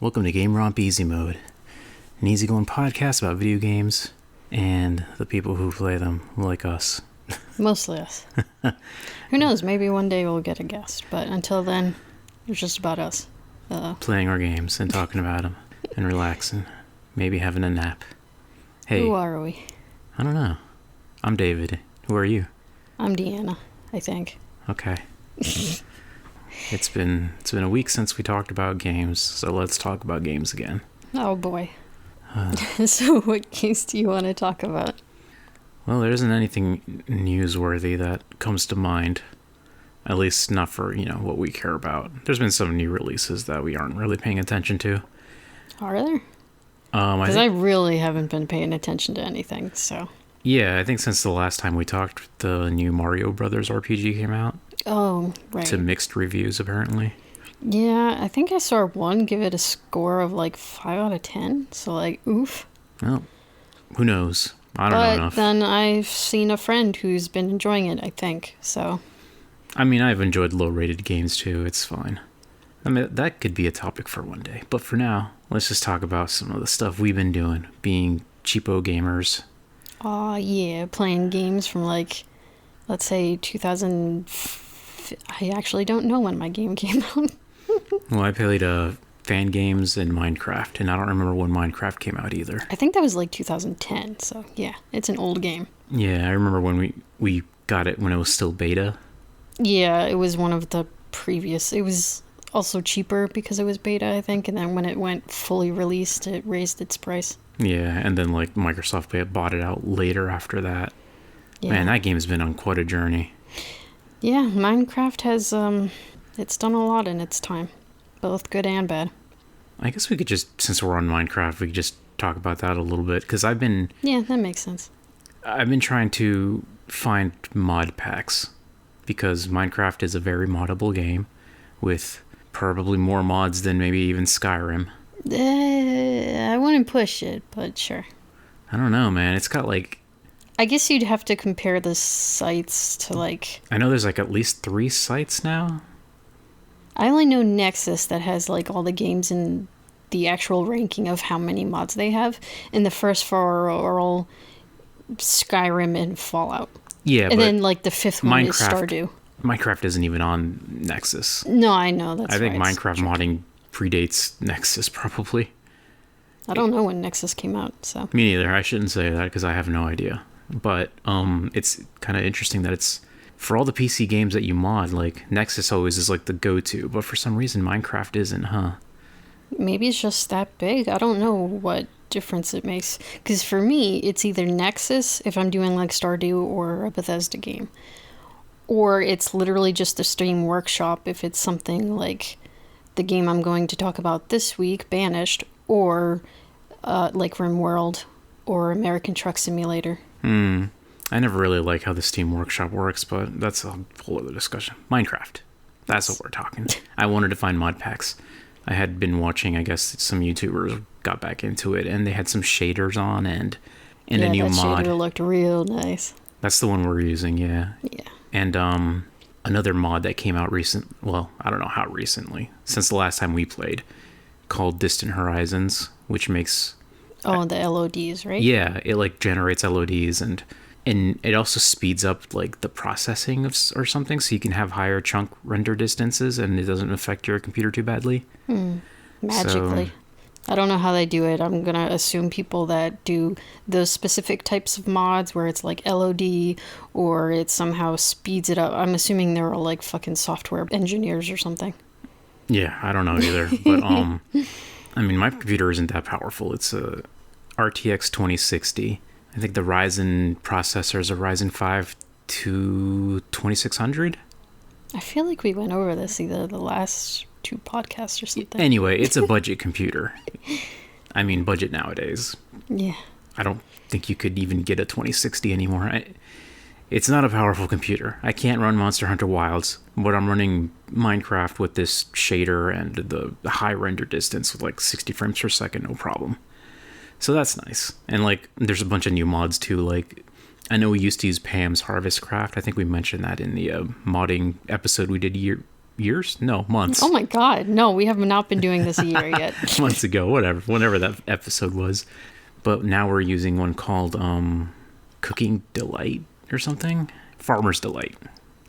Welcome to GameRomp Easy Mode, an easygoing podcast about video games and the people who play them, like us. Mostly us. Who knows, maybe one day we'll get a guest, but until then, it's just about us. Playing our games and talking about them and relaxing, maybe having a nap. Hey. Who are we? I don't know. I'm David. Who are you? I'm Deanna, I think. Okay. It's been a week since we talked about games, so let's talk about games again. Oh boy. So what games do you want to talk about? Well, there isn't anything newsworthy that comes to mind. At least not for, what we care about. There's been some new releases that we aren't really paying attention to. Are there? Because I really haven't been paying attention to anything, so... Yeah, I think since the last time we talked, the new Mario Brothers RPG came out. Oh, right. To mixed reviews, apparently. Yeah, I think I saw one give it a score of 5 out of 10, so oof. Well, who knows? I don't know enough. But then I've seen a friend who's been enjoying it, I think, so... I mean, I've enjoyed low-rated games, too. It's fine. I mean, that could be a topic for one day. But for now, let's just talk about some of the stuff we've been doing, being cheapo gamers. Yeah, playing games from, let's say 2000... I actually don't know when my game came out. Well, I played fan games and Minecraft, and I don't remember when Minecraft came out either. I think that was 2010, so yeah, it's an old game. Yeah, I remember when we got it when it was still beta. Yeah, it was one of the previous... It was also cheaper because it was beta, I think, and then when it went fully released, it raised its price. Yeah, and then Microsoft bought it out later after that. Yeah. Man, that game's been on quite a journey. Yeah, Minecraft has, it's done a lot in its time. Both good and bad. I guess we could just, since we're on Minecraft, we could just talk about that a little bit, because Yeah, that makes sense. I've been trying to find mod packs, because Minecraft is a very moddable game, with probably more mods than maybe even Skyrim. I wouldn't push it, but sure. I don't know, man. It's got I guess you'd have to compare the sites to I know there's at least 3 sites now. I only know Nexus that has all the games in the actual ranking of how many mods they have. And the first 4 are all Skyrim and Fallout. Yeah, and then the 5th one is Stardew. Minecraft isn't even on Nexus. No, I know, that's I think right. Minecraft modding predates Nexus, probably. I don't know when Nexus came out, so... Me neither. I shouldn't say that because I have no idea. But it's kind of interesting that it's... For all the PC games that you mod, Nexus always is the go-to. But for some reason, Minecraft isn't, huh? Maybe it's just that big. I don't know what difference it makes. Because for me, it's either Nexus, if I'm doing Stardew or a Bethesda game. Or it's literally just the Steam Workshop if it's something like the game I'm going to talk about this week, Banished, or RimWorld or American Truck Simulator. I never really like how the Steam Workshop works, but that's a whole other discussion. Minecraft. That's what we're talking. I wanted to find mod packs. I had been watching, I guess, some YouTubers got back into it, and they had some shaders on and a new mod. Yeah, shader looked real nice. That's the one we're using, yeah. Yeah. And another mod that came out I don't know how recently, since the last time we played, called Distant Horizons, which makes... Oh, the LODs, right? Yeah, it generates LODs, and it also speeds up the processing or something, so you can have higher chunk render distances, and it doesn't affect your computer too badly. Magically. I don't know how they do it. I'm going to assume people that do those specific types of mods where it's LOD or it somehow speeds it up. I'm assuming they're all fucking software engineers or something. Yeah, I don't know either. But, I mean, my computer isn't that powerful. It's a RTX 2060. I think the Ryzen processor is a Ryzen 5 to 2600. I feel like we went over this either the last 2 podcasts or something. Anyway, it's a budget computer. I mean, budget nowadays. Yeah. I don't think you could even get a 2060 anymore. It's not a powerful computer. I can't run Monster Hunter Wilds, but I'm running Minecraft with this shader and the high render distance with 60 frames per second, no problem. So that's nice. And there's a bunch of new mods too. I know we used to use Pam's Harvest Craft. I think we mentioned that in the modding episode we did years? No, months. Oh my god, no, we have not been doing this a year yet. Months ago, whenever that episode was. But now we're using one called Cooking Delight or something. Farmer's Delight.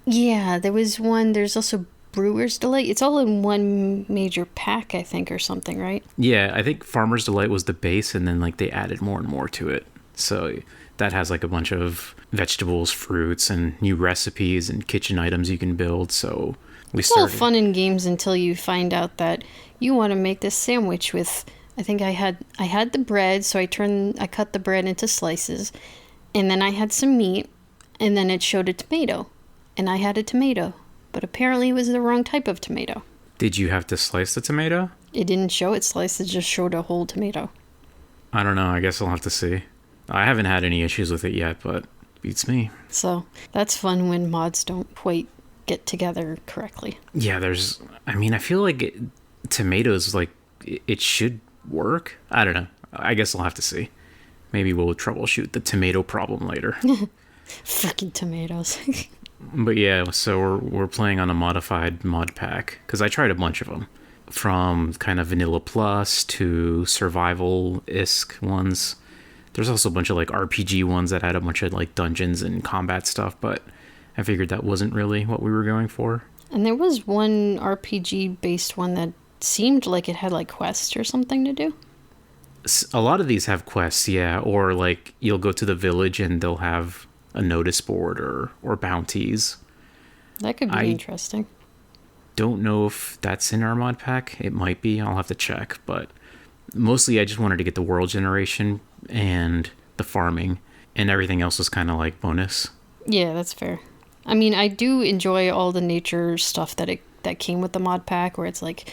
Yeah, there was one. There's also Brewer's Delight. It's all in one major pack, I think, or something, right? Yeah, I think Farmer's Delight was the base, and then like they added more and more to it. So that has like a bunch of vegetables, fruits, and new recipes and kitchen items you can build. So it's all fun in games until you find out that you want to make this sandwich with. I think I had the bread, so I cut the bread into slices, and then I had some meat, and then it showed a tomato, and I had a tomato, but apparently it was the wrong type of tomato. Did you have to slice the tomato? It didn't show it sliced; it just showed a whole tomato. I don't know. I guess I'll have to see. I haven't had any issues with it yet, but beats me. So that's fun when mods don't quite get together correctly. Yeah, I feel like tomatoes, like, it should work. I don't know. I guess I'll have to see. Maybe we'll troubleshoot the tomato problem later. Freaking tomatoes. But yeah, so we're playing on a modified mod pack, because I tried a bunch of them. From kind of Vanilla Plus to Survival-esque ones. There's also a bunch of like RPG ones that had a bunch of like dungeons and combat stuff, but I figured that wasn't really what we were going for. And there was one RPG based one that seemed like it had like quests or something to do. A lot of these have quests, yeah, or like you'll go to the village and they'll have a notice board or bounties. That could be interesting. Don't know if that's in our mod pack. It might be. I'll have to check, but mostly I just wanted to get the world generation and the farming, and everything else was kind of like bonus. Yeah, that's fair. I mean, I do enjoy all the nature stuff that came with the mod pack, where it's like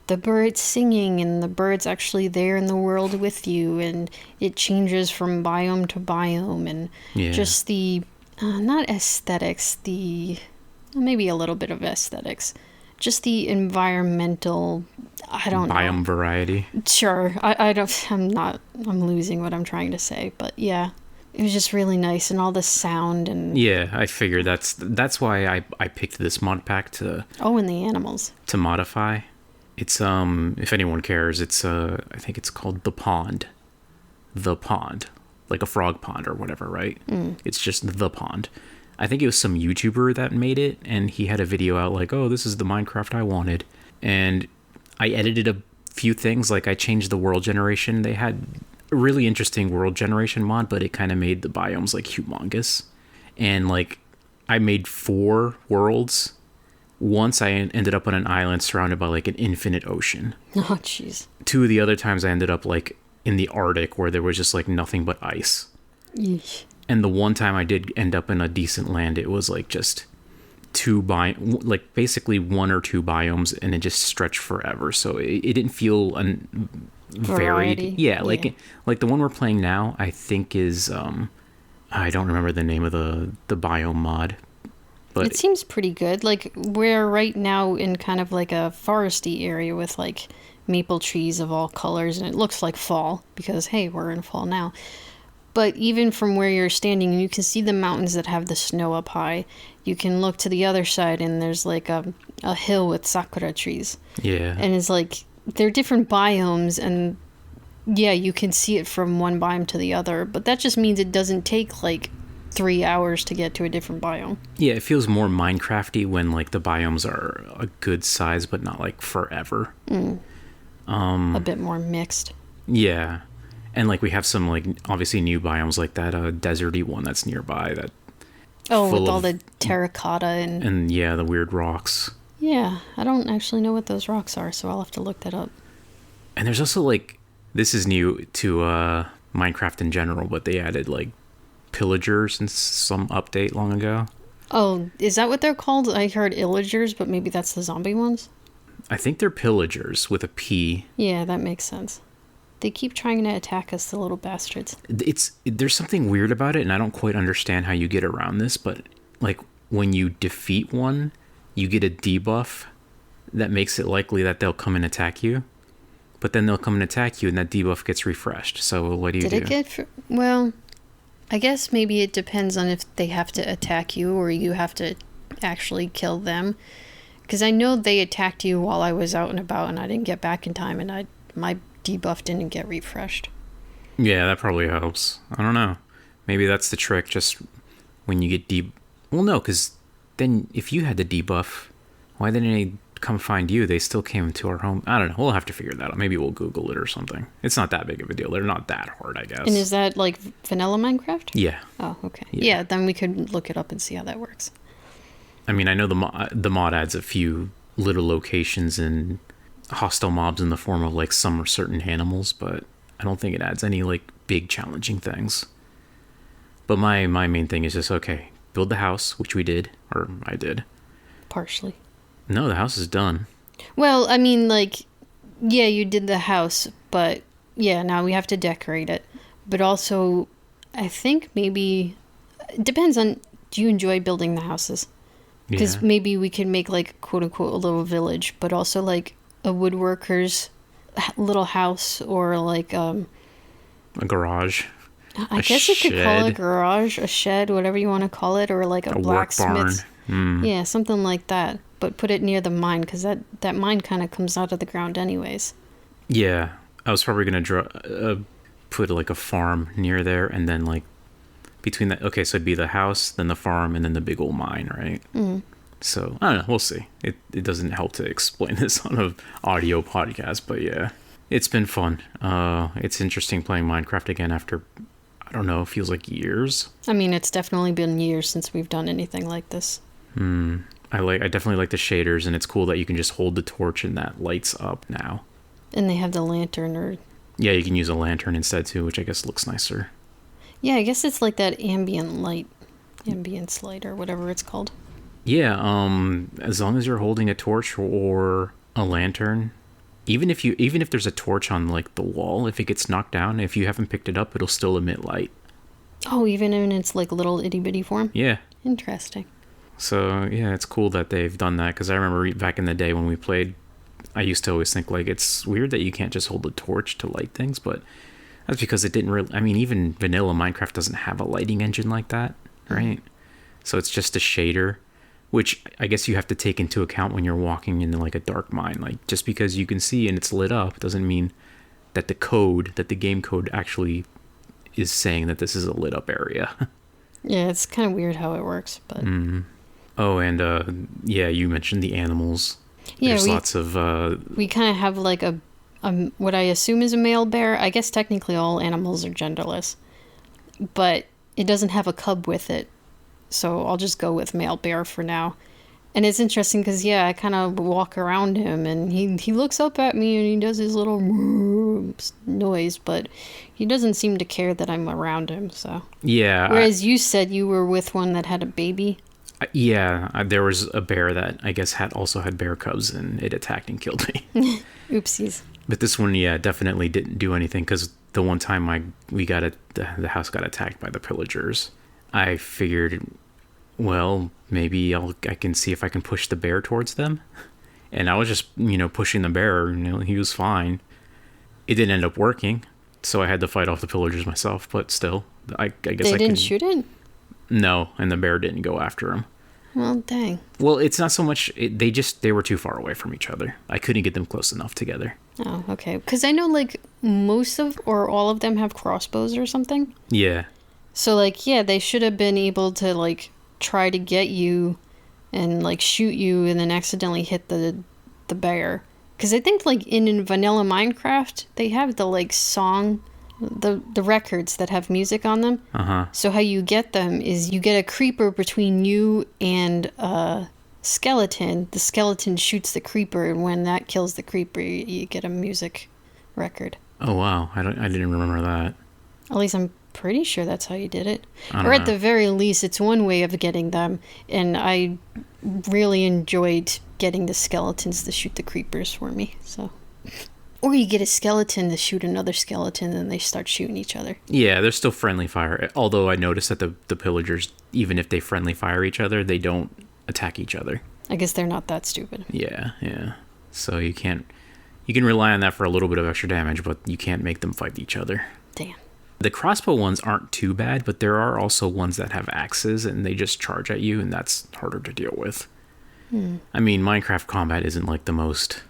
the birds singing and the birds actually there in the world with you, and it changes from biome to biome, and just the not aesthetics, the maybe a little bit of aesthetics, just the environmental, I don't know. Biome variety. Sure. I'm losing what I'm trying to say, but yeah. It was just really nice, and all the sound and... Yeah, I figured that's why I picked this mod pack to... Oh, and the animals. To modify. It's, if anyone cares, it's, I think it's called The Pond. The Pond. Like a frog pond or whatever, right? It's just The Pond. I think it was some YouTuber that made it, and he had a video out like, oh, this is the Minecraft I wanted. And I edited a few things, like I changed the world generation. They had a really interesting world generation mod, but it kind of made the biomes like humongous. And like I made 4 worlds. Once I ended up on an island surrounded by like an infinite ocean. Oh, jeez. 2 of the other times I ended up like in the Arctic, where there was just like nothing but ice. Yeesh. And the one time I did end up in a decent land, it was like just 2 like basically 1 or 2 biomes, and it just stretched forever. So it didn't feel varied. Yeah, like the one we're playing now, I think is I don't remember the name of the biome mod, but it seems pretty good. Like we're right now in kind of like a foresty area with like maple trees of all colors, and it looks like fall because hey, we're in fall now. But even from where you're standing, you can see the mountains that have the snow up high. You can look to the other side, and there's like a hill with sakura trees. Yeah. And it's like, they're different biomes, and yeah, you can see it from one biome to the other. But that just means it doesn't take like 3 hours to get to a different biome. Yeah, it feels more Minecrafty when like the biomes are a good size, but not like forever. A bit more mixed. Yeah. And like we have some like obviously new biomes, like that deserty one that's nearby, that with all the terracotta and yeah, the weird rocks. Yeah, I don't actually know what those rocks are, so I'll have to look that up. And there's also like, this is new to Minecraft in general, but they added like pillagers in some update long ago. Oh, is that what they're called? I heard illagers, but maybe that's the zombie ones. I think they're pillagers with a P. Yeah, that makes sense. They keep trying to attack us, the little bastards. There's something weird about it, and I don't quite understand how you get around this, but like when you defeat one, you get a debuff that makes it likely that they'll come and attack you. But then they'll come and attack you, and that debuff gets refreshed. So what do you do? Did it get... Well, I guess maybe it depends on if they have to attack you or you have to actually kill them. Because I know they attacked you while I was out and about, and I didn't get back in time, and my debuff didn't get refreshed. Yeah, that probably helps. I don't know. Maybe that's the trick. Just when you get well, no, because then if you had the debuff, why didn't they come find you? They still came to our home. I don't know. We'll have to figure that out. Maybe we'll Google it or something. It's not that big of a deal. They're not that hard, I guess. And is that like vanilla Minecraft? Yeah. Oh, okay. Yeah, then we could look it up and see how that works. I mean, I know the mod adds a few little locations and hostile mobs in the form of like some certain animals, but I don't think it adds any like big challenging things. But my main thing is just, okay, build the house, which we did, or I did. Partially. No, the house is done. Well, I mean, like, yeah, you did the house, but yeah, now we have to decorate it. But also, I think maybe, it depends on, do you enjoy building the houses? Because maybe we can make, like, quote unquote, a little village, but also like a woodworker's little house, or like a garage. I guess you could call it a garage, a shed, whatever you want to call it, or like a blacksmith. Yeah, something like that. But put it near the mine, because that mine kind of comes out of the ground anyways. Yeah, I was probably going to put like a farm near there, and then like between that, okay, so it'd be the house, then the farm, and then the big old mine, right? Mm. So, I don't know, we'll see. It doesn't help to explain this on an audio podcast, but yeah, it's been fun. It's interesting playing Minecraft again after, I don't know, it feels like years. I mean, it's definitely been years since we've done anything like this. I definitely like the shaders, and it's cool that you can just hold the torch and that lights up now. And they have the lantern, or... Yeah, you can use a lantern instead too, which I guess looks nicer. Yeah, I guess it's like that ambient light, ambience light, or whatever it's called. Yeah, as long as you're holding a torch or a lantern, even if there's a torch on like the wall, if it gets knocked down, if you haven't picked it up, it'll still emit light. Oh, even in its like little itty bitty form? Yeah. Interesting. So yeah, it's cool that they've done that, because I remember back in the day when we played, I used to always think like it's weird that you can't just hold a torch to light things, but that's because it didn't really, I mean, even vanilla Minecraft doesn't have a lighting engine like that, right? So it's just a shader, which I guess you have to take into account when you're walking into like a dark mine. Like, just because you can see and it's lit up doesn't mean that the game code actually is saying that this is a lit up area. Yeah, it's kind of weird how it works, but... Oh, and yeah, you mentioned the animals. Yeah, there's lots of... we kind of have like a what I assume is a male bear. I guess technically all animals are genderless, but it doesn't have a cub with it, so I'll just go with male bear for now. And it's interesting because, yeah, I kind of walk around him, and he looks up at me, and he does his little noise, but he doesn't seem to care that I'm around him, so... Yeah. Whereas you said you were with one that had a baby. Yeah, there was a bear that I guess also had bear cubs, and it attacked and killed me. Oopsies. But this one, yeah, definitely didn't do anything, because the one time the house got attacked by the pillagers, I figured, well, maybe I can see if I can push the bear towards them. And I was just, pushing the bear, he was fine. It didn't end up working, so I had to fight off the pillagers myself, but still, I guess they didn't shoot it? No, and the bear didn't go after him. Well, dang. Well, it's not so much, they were too far away from each other. I couldn't get them close enough together. Oh, okay. Because I know, like, most of, or all of them have crossbows or something. Yeah. So, like, yeah, they should have been able to, like, try to get you and, like, shoot you and then accidentally hit the bear. Because I think, like, in vanilla Minecraft, they have the, like, song, the records that have music on them. Uh-huh. So how you get them is you get a creeper between you and a skeleton. The skeleton shoots the creeper, and when that kills the creeper, you get a music record. Oh, wow. I didn't remember that. At least I'm pretty sure that's how you did it. Or at the very least, it's one way of getting them, and I really enjoyed getting the skeletons to shoot the creepers for me, so... Or you get a skeleton to shoot another skeleton, and they start shooting each other. Yeah, they're still friendly fire. Although I noticed that the pillagers, even if they friendly fire each other, they don't attack each other. I guess they're not that stupid. Yeah. So you can rely on that for a little bit of extra damage, but you can't make them fight each other. Damn. The crossbow ones aren't too bad, but there are also ones that have axes, and they just charge at you, and that's harder to deal with. I mean, Minecraft combat isn't like the most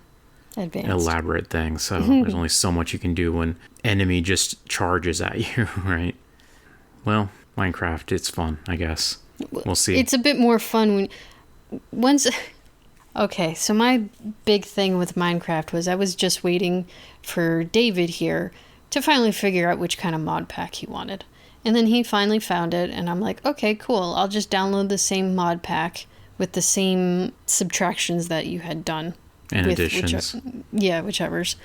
Advanced. elaborate thing, so there's only so much you can do when enemy just charges at you, right? Well, Minecraft, it's fun, I guess. We'll see. It's a bit more fun when once. Okay, so my big thing with Minecraft was I was just waiting for David here to finally figure out which kind of mod pack he wanted. And then he finally found it, and I'm like, okay, cool. I'll just download the same mod pack with the same subtractions that you had done. And additions. Whichever's.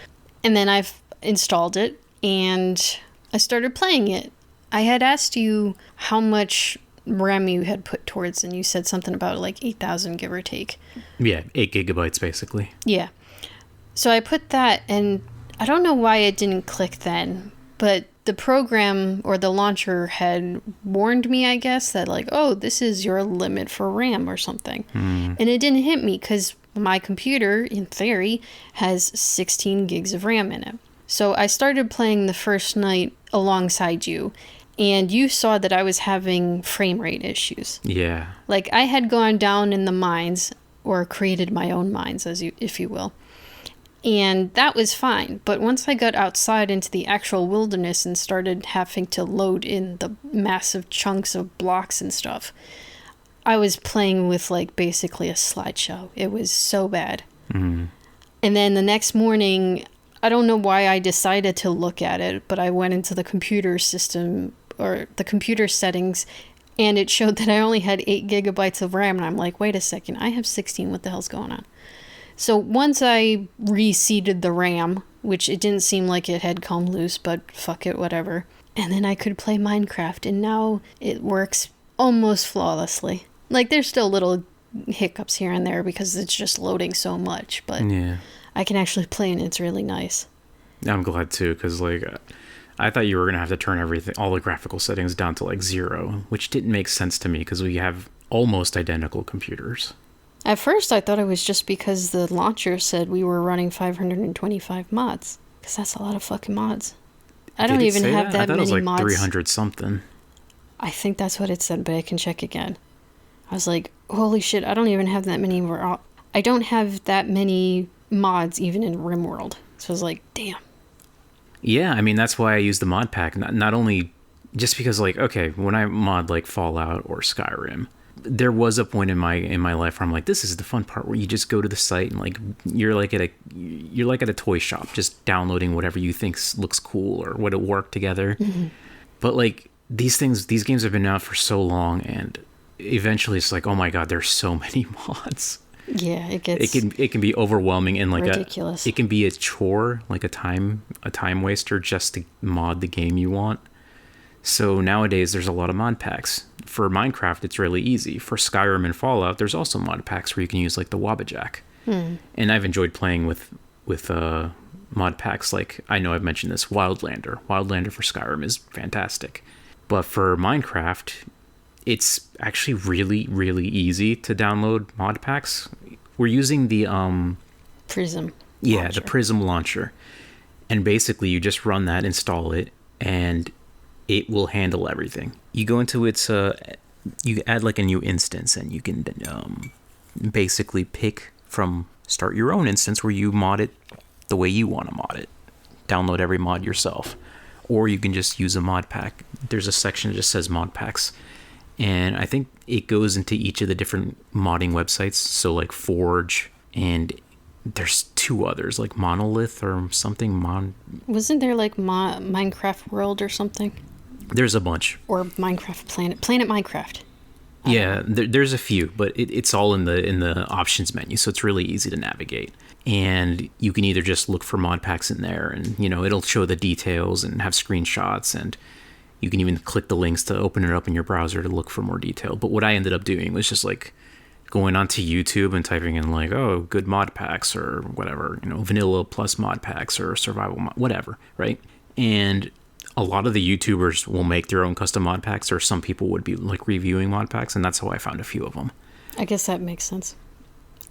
And then I've installed it, and I started playing it. I had asked you how much RAM you had put towards, and you said something about like 8,000, give or take. Yeah, 8 gigabytes, basically. Yeah. So I put that, and I don't know why it didn't click then, but the program or the launcher had warned me, I guess, that like, oh, this is your limit for RAM or something. And it didn't hit me because my computer, in theory, has 16 gigs of RAM in it. So I started playing the first night alongside you, and you saw that I was having frame rate issues. Yeah. Like, I had gone down in the mines, or created my own mines, if you will. And that was fine. But once I got outside into the actual wilderness and started having to load in the massive chunks of blocks and stuff, I was playing with, like, basically a slideshow. It was so bad. And then the next morning, I don't know why I decided to look at it, but I went into the computer system, or the computer settings, and it showed that I only had 8 gigabytes of RAM. And I'm like, wait a second, I have 16. What the hell's going on? So once I reseated the RAM, which it didn't seem like it had come loose, but fuck it, whatever. And then I could play Minecraft, and now it works almost flawlessly. Like, there's still little hiccups here and there because it's just loading so much, but Yeah. I can actually play, and it's really nice. I'm glad too, because like I thought you were gonna have to turn all the graphical settings down to like 0, which didn't make sense to me because we have almost identical computers. At first, I thought it was just because the launcher said we were running 525 mods, because that's a lot of fucking mods. I don't even have that I thought many it was like mods. 300 something. I think that's what it said, but I can check again. I was like, holy shit, I don't even have that many. I don't have that many mods even in RimWorld. So I was like, damn. Yeah, I mean, that's why I use the mod pack. Not only just because, like, okay, when I mod like Fallout or Skyrim, there was a point in my life where I'm like, this is the fun part where you just go to the site and like you're like at a toy shop, just downloading whatever you think looks cool or what'll work together. But like these games have been out for so long, and eventually it's like, oh my god, there's so many mods. Yeah, it can be overwhelming, and like ridiculous. It can be a chore, like a time waster just to mod the game you want. So nowadays there's a lot of mod packs. For Minecraft, it's really easy. For Skyrim and Fallout, there's also mod packs where you can use like the Wabbajack. And I've enjoyed playing with mod packs like, I know I've mentioned this, Wildlander. Wildlander for Skyrim is fantastic. But for Minecraft, it's actually really, really easy to download mod packs. We're using the Prism. Yeah, launcher. the Prism launcher. And basically you just run that, install it, and it will handle everything. You go into its you add like a new instance, and you can basically start your own instance where you mod it the way you want to mod it. Download every mod yourself. Or you can just use a mod pack. There's a section that just says mod packs. And I think it goes into each of the different modding websites. So like Forge, and there's 2 others, like Monolith or something. Wasn't there like Minecraft World or something? There's a bunch. Or Minecraft Planet Minecraft. Yeah, there's a few, but it's all in the options menu, so it's really easy to navigate. And you can either just look for mod packs in there, and it'll show the details and have screenshots, and you can even click the links to open it up in your browser to look for more detail. But what I ended up doing was just like going onto YouTube and typing in like, oh, good mod packs or whatever, vanilla plus mod packs or survival mod, whatever, right? And a lot of the YouTubers will make their own custom mod packs, or some people would be like reviewing mod packs, and that's how I found a few of them. I guess that makes sense.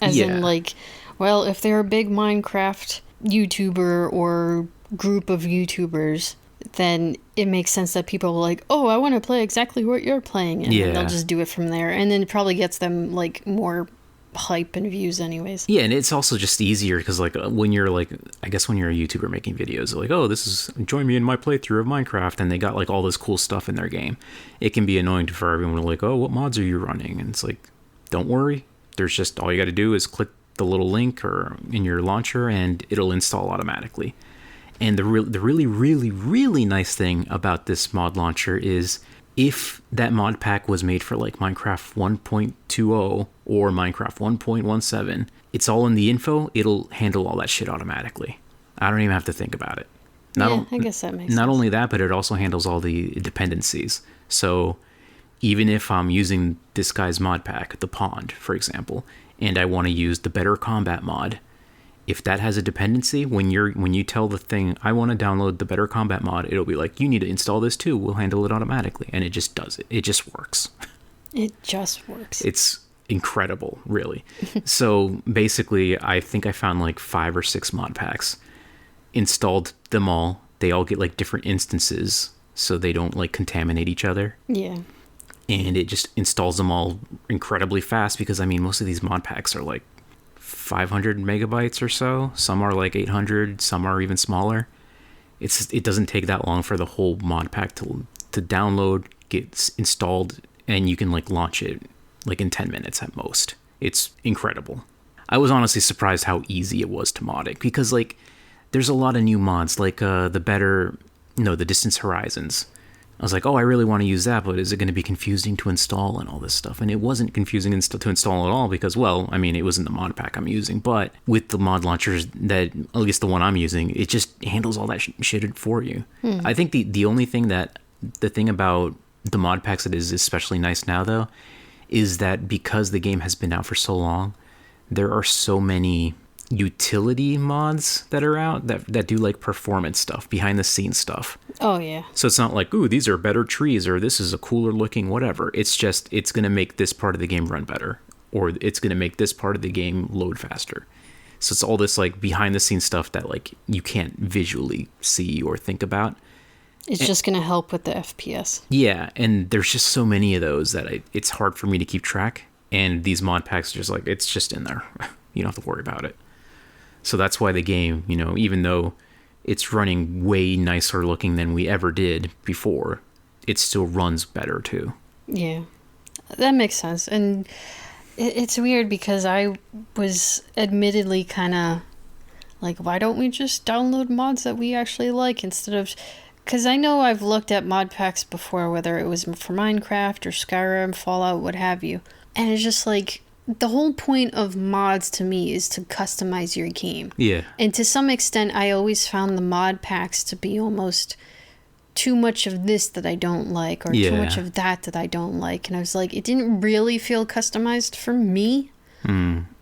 As in, like, well, if they're a big Minecraft YouTuber or group of YouTubers, then it makes sense that people are like, oh, I want to play exactly what you're playing. And they'll just do it from there. And then it probably gets them, like, more hype and views anyways. Yeah, and it's also just easier because like when you're like, I guess when you're a YouTuber making videos, like, oh, this is join me in my playthrough of Minecraft, and they got like all this cool stuff in their game. It can be annoying for everyone to like, oh, what mods are you running? And it's like, don't worry, there's just all you got to do is click the little link or in your launcher, and it'll install automatically. And the really, really, really nice thing about this mod launcher is if that mod pack was made for like Minecraft 1.20 or Minecraft 1.17, it's all in the info. It'll handle all that shit automatically. I don't even have to think about it. I guess that makes sense. Not only that, but it also handles all the dependencies. So even if I'm using this guy's mod pack, the Pond, for example, and I want to use the Better Combat mod, if that has a dependency, when you tell the thing, I want to download the Better Combat mod, it'll be like, you need to install this too. We'll handle it automatically. And it just does it. It just works. It just works. It's incredible, really. So basically, I think I found like 5 or 6 mod packs, installed them all. They all get like different instances so they don't like contaminate each other. Yeah. And it just installs them all incredibly fast because, I mean, most of these mod packs are like 500 megabytes or so. Some are like 800, some are even smaller. It doesn't take that long for the whole mod pack to download, get installed, and you can like launch it like in 10 minutes at most. It's incredible. I was honestly surprised how easy it was to mod it because like there's a lot of new mods like the Distance Horizons. I was like, oh, I really want to use that, but is it going to be confusing to install and all this stuff? And it wasn't confusing to install at all because, well, I mean, it wasn't the mod pack I'm using, but with the mod launchers that, at least the one I'm using, it just handles all that shit for you. I think the only thing the thing about the mod packs that is especially nice now, though, is that because the game has been out for so long, there are so many utility mods that are out that do like performance stuff, behind the scenes stuff. Oh yeah. So it's not like, ooh, these are better trees or this is a cooler looking whatever. It's just, it's going to make this part of the game run better, or it's going to make this part of the game load faster. So it's all this like behind the scenes stuff that like you can't visually see or think about. It's just going to help with the FPS. Yeah, and there's just so many of those that it's hard for me to keep track. And these mod packs are just like, it's just in there. You don't have to worry about it. So that's why the game, you know, even though it's running way nicer looking than we ever did before, it still runs better too. Yeah, that makes sense. And it's weird because I was admittedly kind of like, why don't we just download mods that we actually like instead of... Because I know I've looked at mod packs before, whether it was for Minecraft or Skyrim, Fallout, what have you. And it's just like... The whole point of mods to me is to customize your game. Yeah. And to some extent, I always found the mod packs to be almost too much of this that I don't like, or too much of that I don't like. And I was like, it didn't really feel customized for me.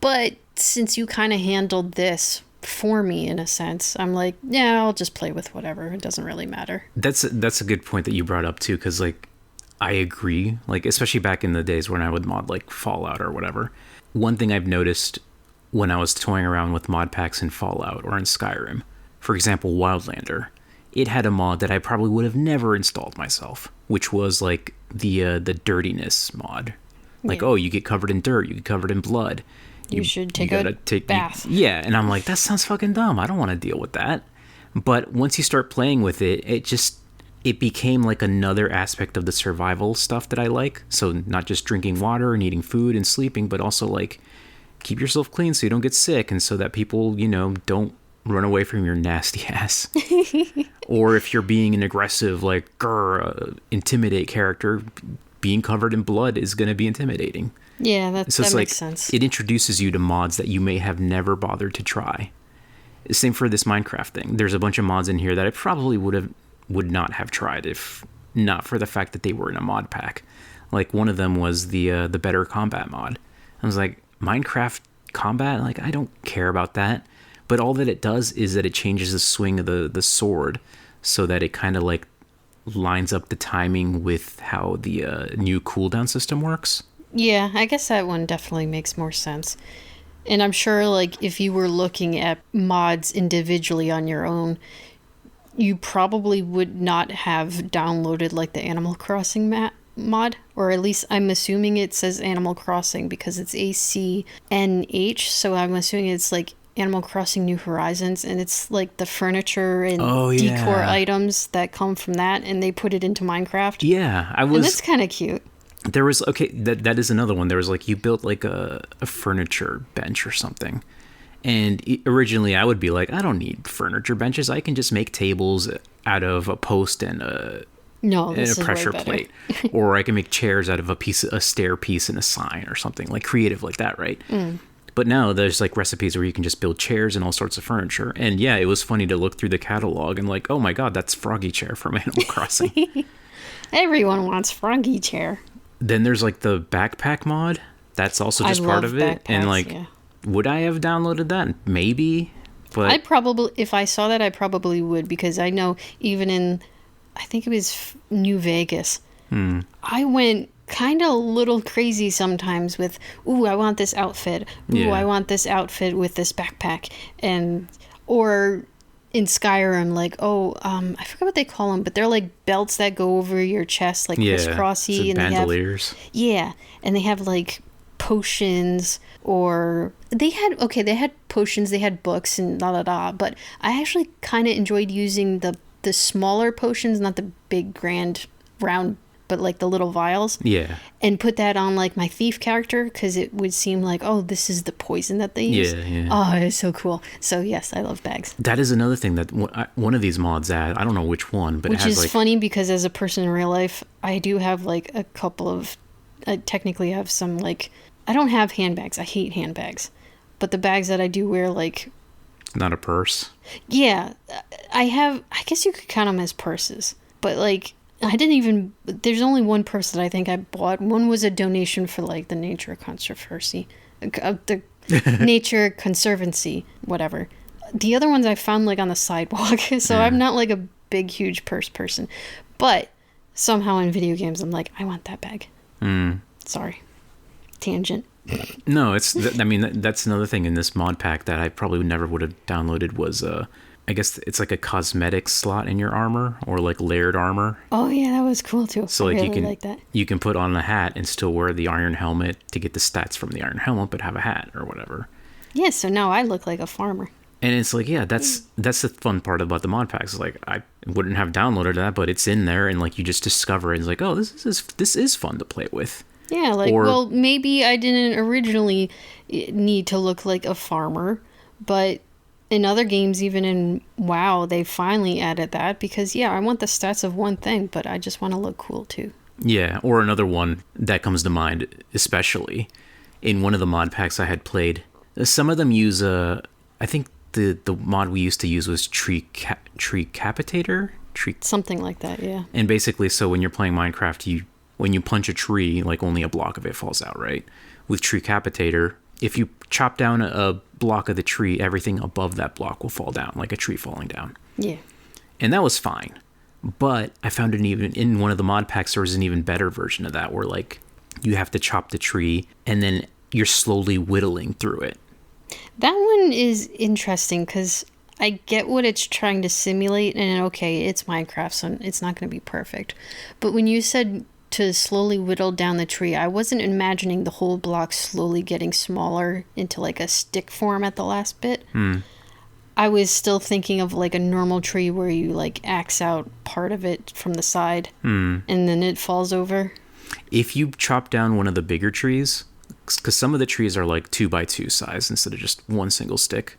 But since you kind of handled this for me in a sense, I'm like, yeah, I'll just play with whatever. It doesn't really matter. That's a good point that you brought up too, because like, I agree, like especially back in the days when I would mod like Fallout or whatever. One thing I've noticed when I was toying around with mod packs in Fallout or in Skyrim, for example, Wildlander, it had a mod that I probably would have never installed myself, which was like the dirtiness mod. Like, oh, you get covered in dirt, you get covered in blood. You should take a bath. Yeah, and I'm like, that sounds fucking dumb. I don't want to deal with that. But once you start playing with it, it became like another aspect of the survival stuff that I like. So not just drinking water and eating food and sleeping, but also like keep yourself clean so you don't get sick and so that people, you know, don't run away from your nasty ass. Or if you're being an aggressive, like, intimidate character, being covered in blood is going to be intimidating. Yeah, that makes sense. It introduces you to mods that you may have never bothered to try. Same for this Minecraft thing. There's a bunch of mods in here that I probably would not have tried if not for the fact that they were in a mod pack. Like one of them was the Better Combat mod. I was like, Minecraft combat? Like, I don't care about that. But all that it does is that it changes the swing of the sword so that it kind of like lines up the timing with how the new cooldown system works. Yeah, I guess that one definitely makes more sense. And I'm sure like if you were looking at mods individually on your own, you probably would not have downloaded like the Animal Crossing mod, or at least I'm assuming it says Animal Crossing because it's ACNH, so I'm assuming it's like Animal Crossing New Horizons, and it's like the furniture and Oh, decor yeah. items that come from that, and they put it into Minecraft. Yeah, I And that's was. kind of cute. There was okay. That is another one. There was like you built like a furniture bench or something, and originally I would be like, I don't need furniture benches. I can just make tables out of a post No, and this a is way pressure better. plate, or I can make chairs out of a stair piece and a sign or something like creative like that, right? But now there's like recipes where you can just build chairs and all sorts of furniture. And yeah, it was funny to look through the catalog and like, oh my god, that's Froggy Chair from Animal Crossing. Everyone wants Froggy Chair. Then there's like the backpack mod. That's also I just part love of it. And backpacks, like, yeah. would I have downloaded that? Maybe. But I probably, if I saw that, I probably would, because I know even in, I think it was New Vegas, I went kind of a little crazy sometimes with, ooh, I want this outfit. Ooh, Yeah. I want this outfit with this backpack. And, or in Skyrim, like, I forgot what they call them, but they're like belts that go over your chest, like yeah, crisscrossy. so And they have, bandoliers. yeah, and they have like potions, or they had potions, they had books and la la la, but I actually kind of enjoyed using the smaller potions, not the big grand round, but like the little vials, Yeah. and put that on like my thief character, because it would seem like, oh, this is the poison that they use. Yeah. Oh, it's so cool. So yes, I love bags. That is another thing that one of these mods add. I don't know which one, but Which it has is like funny, because as a person in real life, I do have like a couple of, I technically have some, like, I don't have handbags. I hate handbags. But the bags that I do wear, like, not a purse. yeah, I guess you could count them as purses. But like, there's only one purse that I think I bought. One was a donation for like the Nature Conservancy, the Nature Conservancy, whatever. The other ones I found like on the sidewalk. So I'm not like a big, huge purse person. But somehow in video games, I'm like, I want that bag. Sorry. Tangent. No, I mean, that's another thing in this mod pack that I probably never would have downloaded was, I guess it's like a cosmetic slot in your armor, or like layered armor. Oh yeah, that was cool too. So I like really you can like that. you can put on a hat and still wear the iron helmet to get the stats from the iron helmet, but have a hat or whatever. Yeah, so now I look like a farmer. And it's like, yeah, that's the fun part about the mod packs. Like, I wouldn't have downloaded that, but it's in there, and like you just discover it. And it's like, oh, this is fun to play with. Yeah, like, Or- well, maybe I didn't originally need to look like a farmer, but in other games, even in WoW, they finally added that, because, yeah, I want the stats of one thing, but I just want to look cool too. Yeah, or another one that comes to mind, especially in one of the mod packs I had played. Some of them use I think the mod we used to use was tree capitator. Something like that, yeah. And basically, so when you're playing Minecraft, when you punch a tree, like only a block of it falls out, right? With tree capitator, if you chop down a block of the tree, everything above that block will fall down, like a tree falling down. Yeah. And that was fine. But I found it even in one of the mod packs, there was an even better version of that, where like you have to chop the tree and then you're slowly whittling through it. That one is interesting, because I get what it's trying to simulate, and okay, it's Minecraft, so it's not going to be perfect. But when you said to slowly whittle down the tree, I wasn't imagining the whole block slowly getting smaller into like a stick form at the last bit. I was still thinking of like a normal tree where you like axe out part of it from the side and then it falls over. If you chop down one of the bigger trees, because some of the trees are like 2x2 size instead of just one single stick,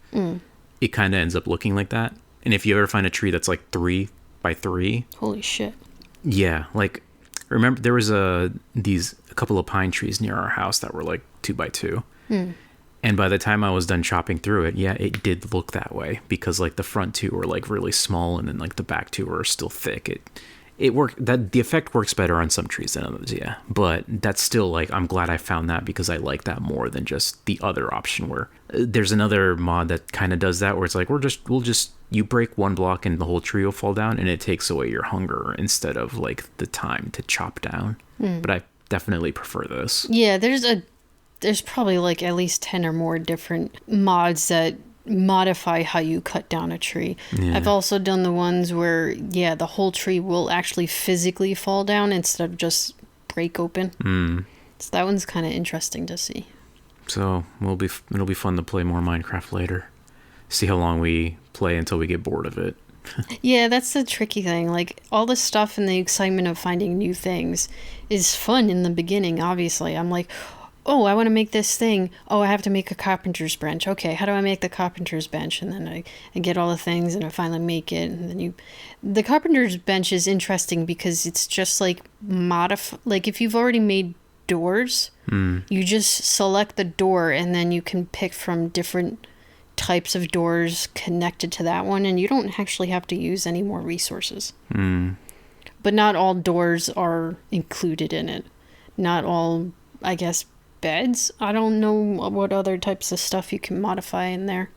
it kind of ends up looking like that. And if you ever find a tree that's like 3x3, Holy shit. yeah, like remember there was a couple of pine trees near our house that were like 2x2. And by the time I was done chopping through it, yeah, it did look that way, because like the front two were like really small and then like the back two were still thick. It worked, that the effect works better on some trees than others, yeah. But that's still like, I'm glad I found that, because I like that more than just the other option where there's another mod that kind of does that, where it's like we'll just you break one block and the whole tree will fall down, and it takes away your hunger instead of like the time to chop down. But I definitely prefer this. Yeah, there's probably like at least 10 or more different mods that modify how you cut down a tree. Yeah. I've also done the ones where, yeah, the whole tree will actually physically fall down instead of just break open. So that one's kind of interesting to see. So it'll be fun to play more Minecraft later. See how long we play until we get bored of it. Yeah, that's the tricky thing. Like, all the stuff and the excitement of finding new things is fun in the beginning, obviously. I'm like, oh, I want to make this thing. Oh, I have to make a carpenter's bench. Okay, how do I make the carpenter's bench? And then I get all the things and I finally make it. And then the carpenter's bench is interesting because it's just like like if you've already made doors, you just select the door and then you can pick from different types of doors connected to that one, and you don't actually have to use any more resources. But not all doors are included in it. Not all, I guess, beds. I don't know what other types of stuff you can modify in there,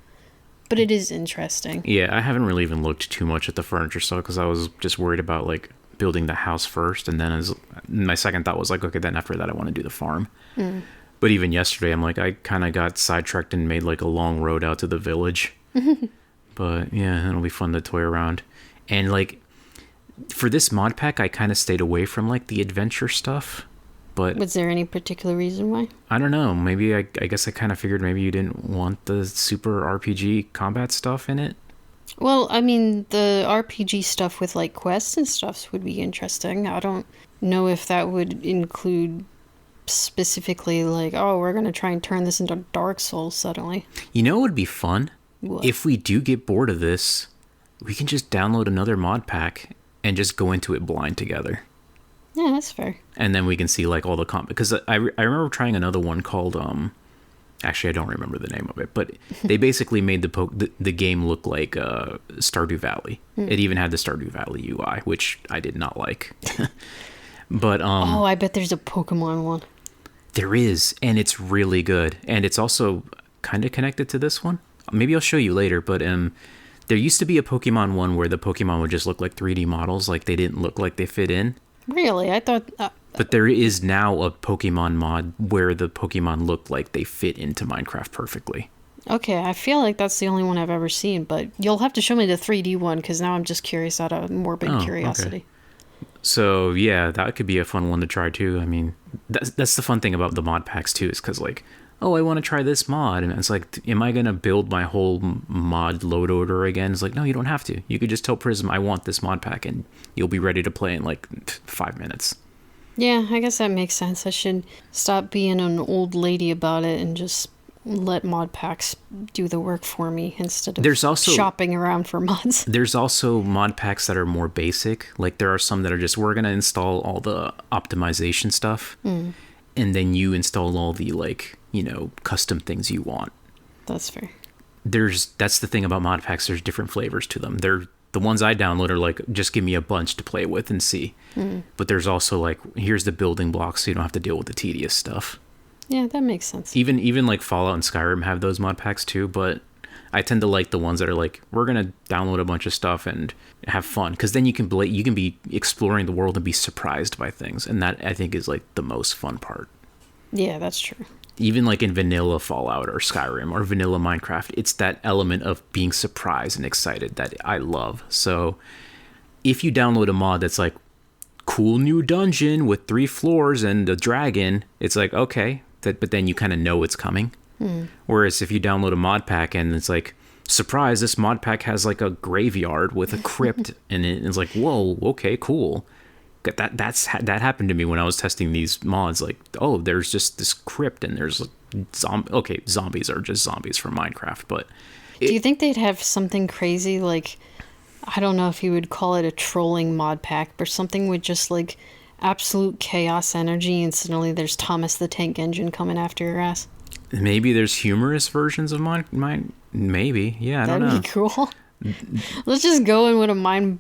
but it is interesting. Yeah, I haven't really even looked too much at the furniture stuff because I was just worried about like building the house first, and then as my second thought was like, okay, then after that I want to do the farm. But even yesterday, I'm like, I kind of got sidetracked and made like a long road out to the village. But yeah, it'll be fun to toy around. And like, for this mod pack, I kind of stayed away from like the adventure stuff. But was there any particular reason why? I don't know. Maybe I guess I kind of figured maybe you didn't want the super RPG combat stuff in it. Well, I mean, the RPG stuff with like quests and stuff would be interesting. I don't know if that would include specifically like, oh, we're going to try and turn this into Dark Souls suddenly. You know what would be fun? What? If we do get bored of this, we can just download another mod pack and just go into it blind together. Yeah, that's fair. And then we can see like all the because I remember trying another one called actually I don't remember the name of it, but they basically made the game look like Stardew Valley. It even had the Stardew Valley UI, which I did not like. But oh, I bet there's a Pokemon one. There is, and it's really good, and it's also kind of connected to this one. Maybe I'll show you later, but there used to be a Pokemon one where the Pokemon would just look like 3D models, like they didn't look like they fit in. Really? I thought... But there is now a Pokemon mod where the Pokemon look like they fit into Minecraft perfectly. Okay, I feel like that's the only one I've ever seen, but you'll have to show me the 3D one, because now I'm just curious out of morbid curiosity. Okay. So, yeah, that could be a fun one to try, too. I mean, that's the fun thing about the mod packs, too, is because, like, oh, I want to try this mod. And it's like, am I going to build my whole mod load order again? It's like, no, you don't have to. You could just tell Prism, I want this mod pack, and you'll be ready to play in, like, 5 minutes. Yeah, I guess that makes sense. I should stop being an old lady about it and just let mod packs do the work for me instead of shopping around for mods. There's also mod packs that are more basic. Like there are some that are just, we're going to install all the optimization stuff. And then you install all the like, you know, custom things you want. That's fair. That's the thing about mod packs. There's different flavors to them. The ones I download are like, just give me a bunch to play with and see. But there's also like, here's the building blocks so you don't have to deal with the tedious stuff. Yeah, that makes sense. Even like Fallout and Skyrim have those mod packs too, but I tend to like the ones that are like, we're going to download a bunch of stuff and have fun. Because then you can be exploring the world and be surprised by things. And that, I think, is like the most fun part. Yeah, that's true. Even like in vanilla Fallout or Skyrim or vanilla Minecraft, it's that element of being surprised and excited that I love. So if you download a mod that's like, cool new dungeon with 3 floors and a dragon, it's like, okay, but then you kind of know it's coming. Whereas if you download a mod pack and it's like, surprise, this mod pack has like a graveyard with a crypt in it, and it's like, whoa, okay, cool. That happened to me when I was testing these mods. Like, oh, there's just this crypt and there's zombies are just zombies from Minecraft. But do you think they'd have something crazy like, I don't know if you would call it a trolling mod pack, but something with just like absolute chaos energy, and suddenly there's Thomas the Tank Engine coming after your ass? Maybe there's humorous versions of mine. Maybe, yeah, I don't know. That'd be cool. Let's just go in with a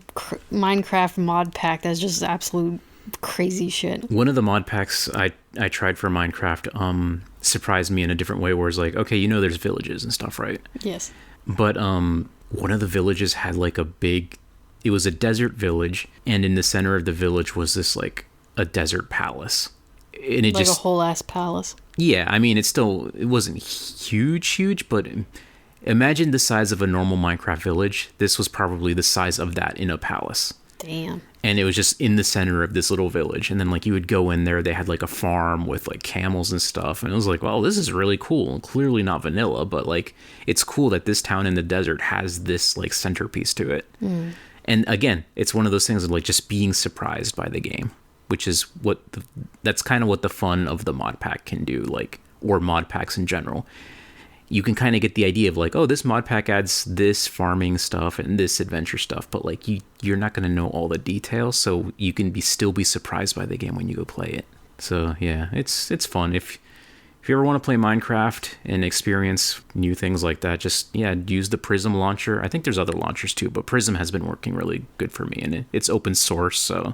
Minecraft mod pack that's just absolute crazy shit. One of the mod packs I tried for Minecraft surprised me in a different way, where it's like, okay, you know there's villages and stuff, right? Yes. But one of the villages had like it was a desert village, and in the center of the village was this like a desert palace. And it like just a whole ass palace. Yeah, I mean, it wasn't huge, but imagine the size of a normal Minecraft village. This was probably the size of that in a palace. Damn. And it was just in the center of this little village. And then like you would go in there, they had like a farm with like camels and stuff. And it was like, well, this is really cool. Clearly not vanilla, but like it's cool that this town in the desert has this like centerpiece to it. And again, it's one of those things of like just being surprised by the game, which is that's kind of what the fun of the mod pack can do, like, or mod packs in general. You can kind of get the idea of like, oh, this mod pack adds this farming stuff and this adventure stuff, but like you're not going to know all the details, so you can still be surprised by the game when you go play it. So yeah, it's fun. If you ever want to play Minecraft and experience new things like that, just use the Prism launcher. I think there's other launchers too, but Prism has been working really good for me, and it's open source, so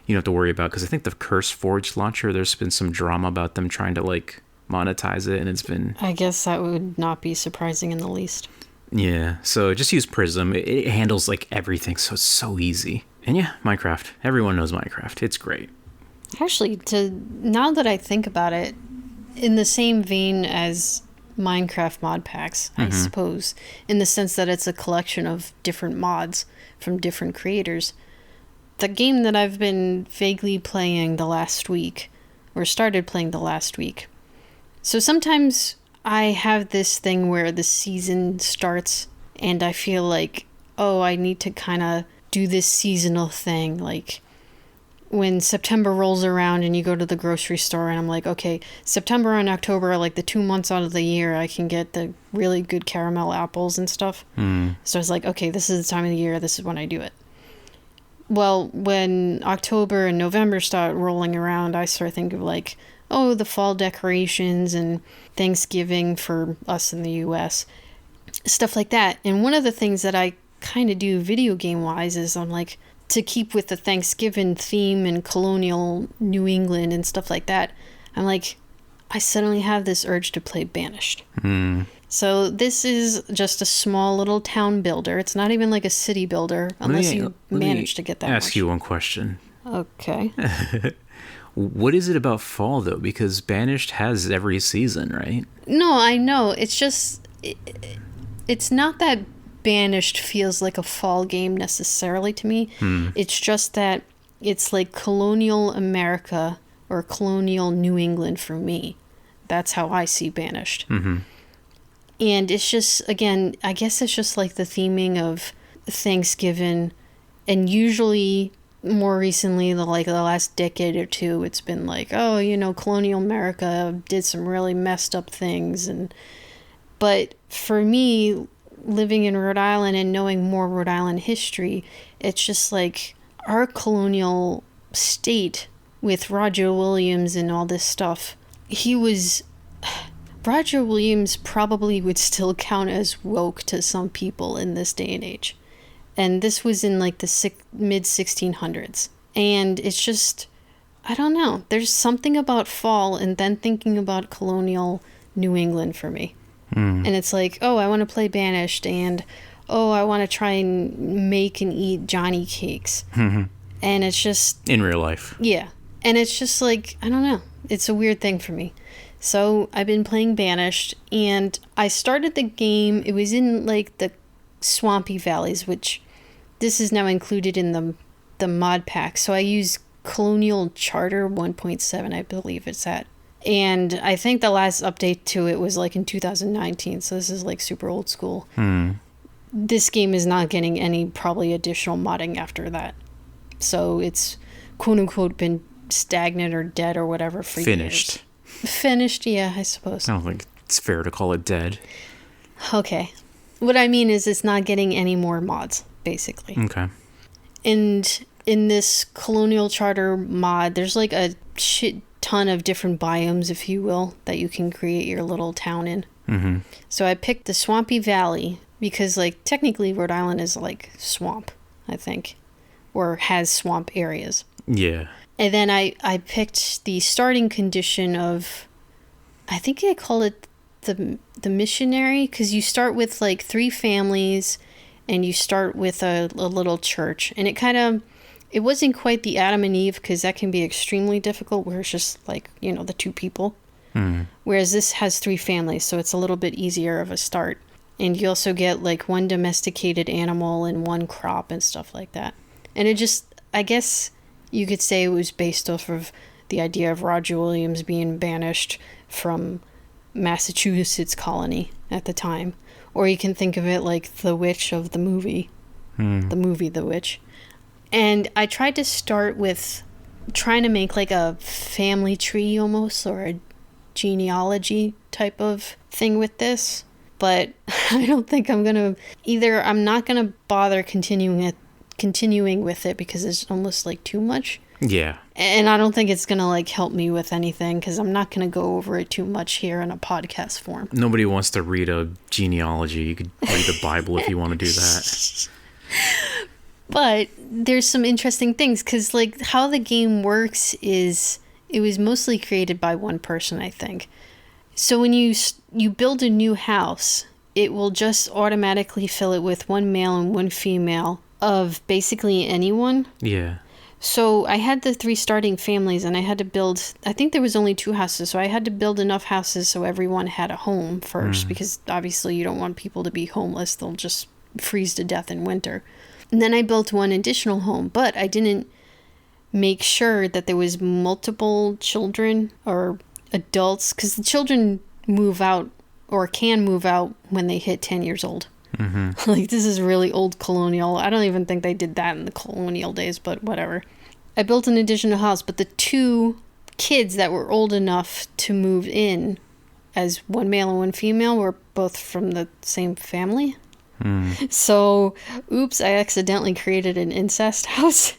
you don't have to worry about, because I think the Curse Forge launcher, there's been some drama about them trying to like monetize it, and it's been, I guess that would not be surprising in the least. Yeah, so just use Prism. It handles like everything, so it's so easy. And yeah, Minecraft. Everyone knows Minecraft. It's great. Actually, now that I think about it, in the same vein as Minecraft mod packs, I suppose, in the sense that it's a collection of different mods from different creators, the game that I've been vaguely playing the last week, or started playing the last week. So sometimes I have this thing where the season starts and I feel like, oh, I need to kind of do this seasonal thing. Like when September rolls around and you go to the grocery store and I'm like, okay, September and October are like the 2 months out of the year I can get the really good caramel apples and stuff. So it's like, okay, this is the time of the year. This is when I do it. Well, when October and November start rolling around, I start thinking of like, oh, the fall decorations and Thanksgiving for us in the US, stuff like that. And one of the things that I kind of do video game wise is I'm like, to keep with the Thanksgiving theme and colonial New England and stuff like that, I'm like, I suddenly have this urge to play Banished. So this is just a small little town builder. It's not even like a city builder unless you manage to get that ask much. You one question. Okay. What is it about fall, though? Because Banished has every season, right? No, I know. It's just... It's not that Banished feels like a fall game necessarily to me. It's just that it's like colonial America or colonial New England for me. That's how I see Banished. And it's just, again, I guess it's just like the theming of Thanksgiving, and usually... more recently, the last decade or two, it's been like, oh, colonial America did some really messed up things. But for me, living in Rhode Island and knowing more Rhode Island history, it's just like our colonial state with Roger Williams and all this stuff. Roger Williams probably would still count as woke to some people in this day and age. And this was in like the mid-1600s. And it's just, I don't know. There's something about fall and then thinking about colonial New England for me. And it's like, oh, I want to play Banished, and oh, I want to try and make and eat Johnny cakes. And it's just... in real life. Yeah. And it's just like, I don't know. It's a weird thing for me. So I've been playing Banished, and I started the game. It was in like the swampy valleys, which this is now included in the mod pack. So I use Colonial Charter 1.7, I believe it's at. And I think the last update to it was like in 2019, so this is like super old school. This game is not getting any probably additional modding after that. So it's quote unquote been stagnant or dead or whatever for Finished. years. Finished, yeah, I suppose. I don't think it's fair to call it dead. Okay. What I mean is it's not getting any more mods, basically. Okay. And in this Colonial Charter mod, there's like a shit ton of different biomes, if you will, that you can create your little town in. So I picked the Swampy Valley because, like, technically Rhode Island is like swamp, I think, or has swamp areas. Yeah. And then I picked the starting condition of, I think they call it the missionary, because you start with like 3 families and you start with a little church, and it wasn't quite the Adam and Eve, because that can be extremely difficult where it's just like, the 2 people. Whereas this has 3 families, so it's a little bit easier of a start. And you also get like 1 domesticated animal and 1 crop and stuff like that. And it just, I guess you could say it was based off of the idea of Roger Williams being banished from Massachusetts colony at the time. Or you can think of it like The Witch of the movie. The movie The Witch. And I tried to start with trying to make like a family tree almost, or a genealogy type of thing with this. But I don't think I'm going to... Either I'm not going to bother continuing with it because it's almost like too much. Yeah. And I don't think it's going to like help me with anything because I'm not going to go over it too much here in a podcast form. Nobody wants to read a genealogy. You could read the Bible if you want to do that. But there's some interesting things because like how the game works is it was mostly created by one person, I think. So when you build a new house, it will just automatically fill it with one male and one female of basically anyone. Yeah. So I had the 3 starting families and I had to build, I think there was only 2 houses. So I had to build enough houses so everyone had a home first because obviously you don't want people to be homeless. They'll just freeze to death in winter. And then I built one additional home, but I didn't make sure that there was multiple children or adults because the children move out or can move out when they hit 10 years old. Like, this is really old colonial. I don't even think they did that in the colonial days, but whatever. I built an additional house, but the 2 kids that were old enough to move in as one male and one female were both from the same family. So, oops, I accidentally created an incest house.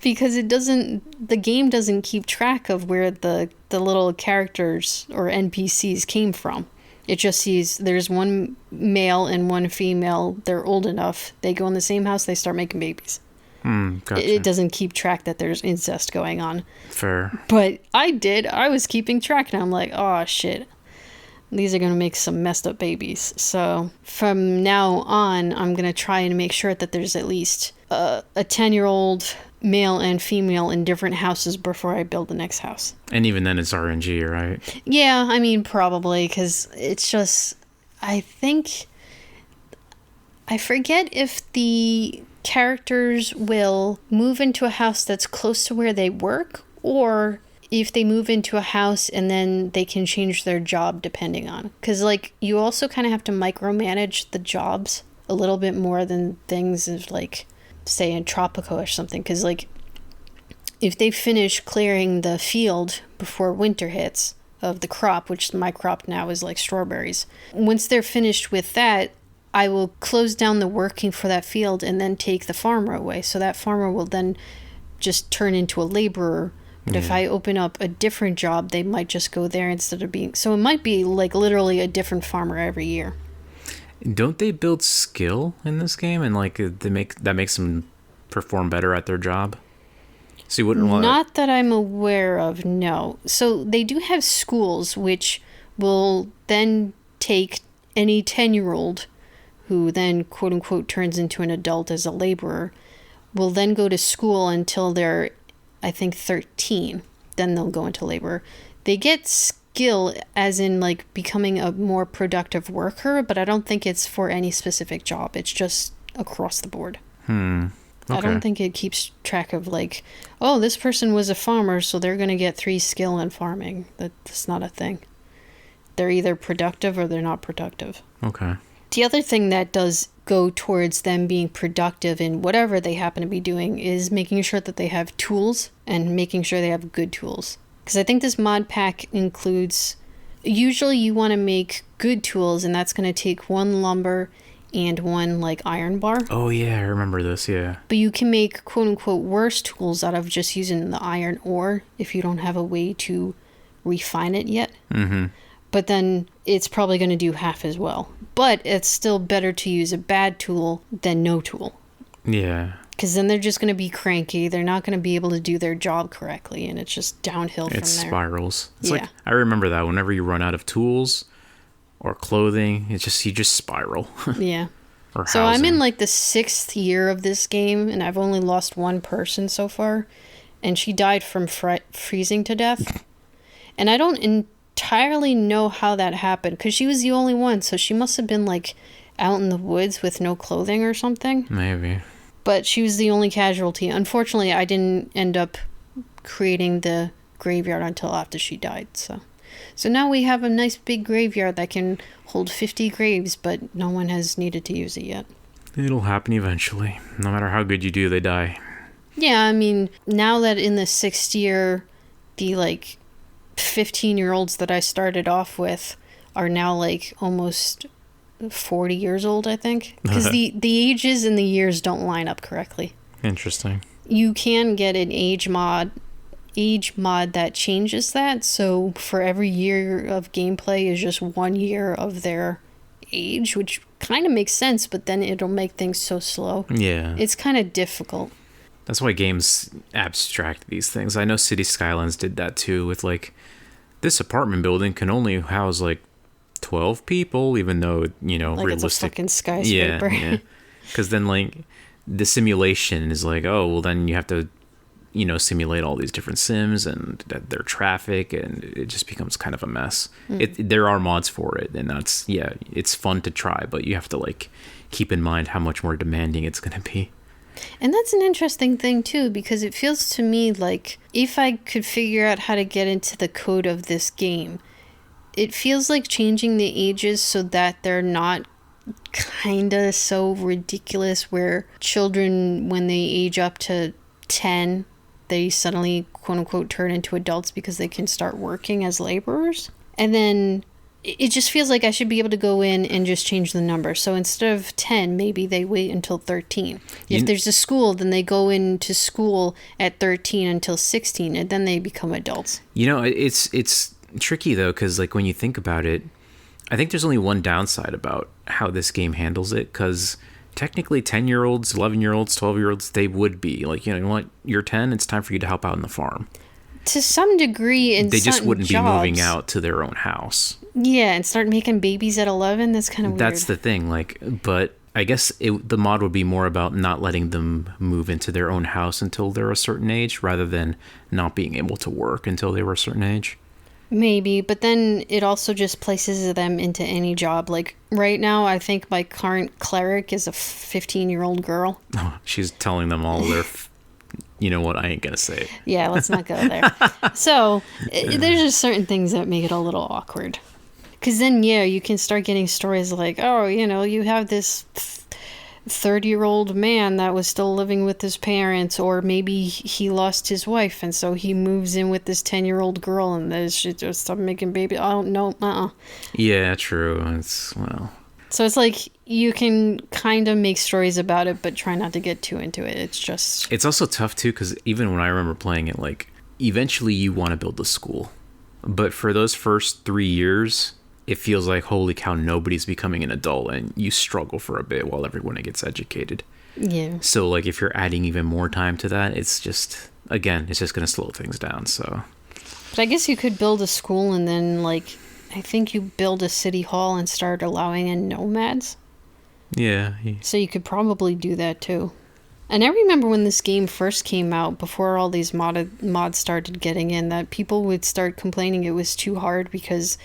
Because the game doesn't keep track of where the little characters or NPCs came from. It just sees there's one male and one female. They're old enough. They go in the same house. They start making babies. Gotcha. It doesn't keep track that there's incest going on. Fair. But I did. I was keeping track, and I'm like, oh, shit. These are going to make some messed up babies. So from now on, I'm going to try and make sure that there's at least a 10-year-old male and female in different houses before I build the next house. And even then it's RNG, right? Yeah, I mean, probably, because it's just, I forget if the characters will move into a house that's close to where they work, or if they move into a house and then they can change their job depending on. Because, like, you also kind of have to micromanage the jobs a little bit more than things of, like, say in Tropico or something. Because, like, if they finish clearing the field before winter hits of the crop, which my crop now is like strawberries, once they're finished with that, I will close down the working for that field and then take the farmer away. So that farmer will then just turn into a laborer. But if I open up a different job, they might just go there instead of being... So it might be like literally a different farmer every year. Don't they build skill in this game, and like that makes them perform better at their job? So you wouldn't want... Not that I'm aware of, no. So they do have schools which will then take any 10-year-old who then quote-unquote turns into an adult as a laborer, will then go to school until they're, I think, 13. Then they'll go into labor. They get skill as in like becoming a more productive worker, but I don't think it's for any specific job. It's just across the board. Okay. I don't think it keeps track of like, oh, this person was a farmer, so they're going to get 3 skill in farming. That's not a thing. They're either productive or they're not productive. Okay. The other thing that does go towards them being productive in whatever they happen to be doing is making sure that they have tools and making sure they have good tools. Because I think this mod pack includes, usually you want to make good tools, and that's going to take 1 lumber and 1 like iron bar. Oh yeah, I remember this, yeah. But you can make quote unquote worse tools out of just using the iron ore if you don't have a way to refine it yet. Mm-hmm. But then it's probably going to do half as well. But it's still better to use a bad tool than no tool. Yeah. Because then they're just going to be cranky. They're not going to be able to do their job correctly. And it's just downhill from there. It spirals. It's Yeah. like, I remember that whenever you run out of tools or clothing, you just spiral. Yeah. Or So I'm housing. in like the 6th year of this game, and I've only lost 1 person so far. And she died from freezing to death. And I don't entirely know how that happened, because she was the only one. So she must have been like out in the woods with no clothing or something. Maybe. But she was the only casualty. Unfortunately, I didn't end up creating the graveyard until after she died. So now we have a nice big graveyard that can hold 50 graves, but no one has needed to use it yet. It'll happen eventually. No matter how good you do, they die. Yeah, I mean, now that in the 6th year, the 15-year-olds that I started off with are now almost 40 years old, I think. Because the ages and the years don't line up correctly. Interesting. You can get an age mod that changes that. So for every year of gameplay is just 1 year of their age, which kind of makes sense, but then it'll make things so slow. Yeah. It's kind of difficult. That's why games abstract these things. I know City Skylines did that too with this apartment building can only house 12 people, even though, realistic. It's a fucking skyscraper. Yeah. Because then the simulation is oh, well then you have to, simulate all these different sims and their traffic, and it just becomes kind of a mess. There are mods for it, and that's, it's fun to try, but you have to keep in mind how much more demanding it's going to be. And that's an interesting thing too, because it feels to me like if I could figure out how to get into the code of this game, it feels like changing the ages so that they're not kind of so ridiculous where children, when they age up to 10, they suddenly, quote unquote, turn into adults because they can start working as laborers. And then it just feels like I should be able to go in and just change the number. So instead of 10, maybe they wait until 13. If there's a school, then they go into school at 13 until 16, and then they become adults. It's tricky though, because when you think about it, I think there's only one downside about how this game handles it, because technically 10-year-olds, 11-year-olds, 12-year-olds, they would be you know what, you're 10, it's time for you to help out in the farm. To some degree, in they just wouldn't be moving out to their own house. Yeah, and start making babies at 11. That's kind of weird. That's the thing. But I guess the mod would be more about not letting them move into their own house until they're a certain age, rather than not being able to work until they were a certain age. Maybe, but then it also just places them into any job. Right now, I think my current cleric is a 15-year-old girl. Oh, she's telling them all their... You know what? I ain't gonna say it. Yeah, let's not go there. So, there's just certain things that make it a little awkward. Because then, you can start getting stories you have this 30-year-old man that was still living with his parents, or maybe he lost his wife, and so he moves in with this 10-year-old girl, and she just start making babies. Oh, no, Yeah, true. So it's you can kind of make stories about it, but try not to get too into it. It's also tough too, because even when I remember playing it, eventually you want to build a school, but for those first 3 years, it feels like, holy cow, nobody's becoming an adult, and you struggle for a bit while everyone gets educated. Yeah. So if you're adding even more time to that, it's just going to slow things down. So. But I guess you could build a school and then I think you build a city hall and start allowing in nomads. Yeah. So you could probably do that too. And I remember when this game first came out, before all these mods started getting in, that people would start complaining it was too hard because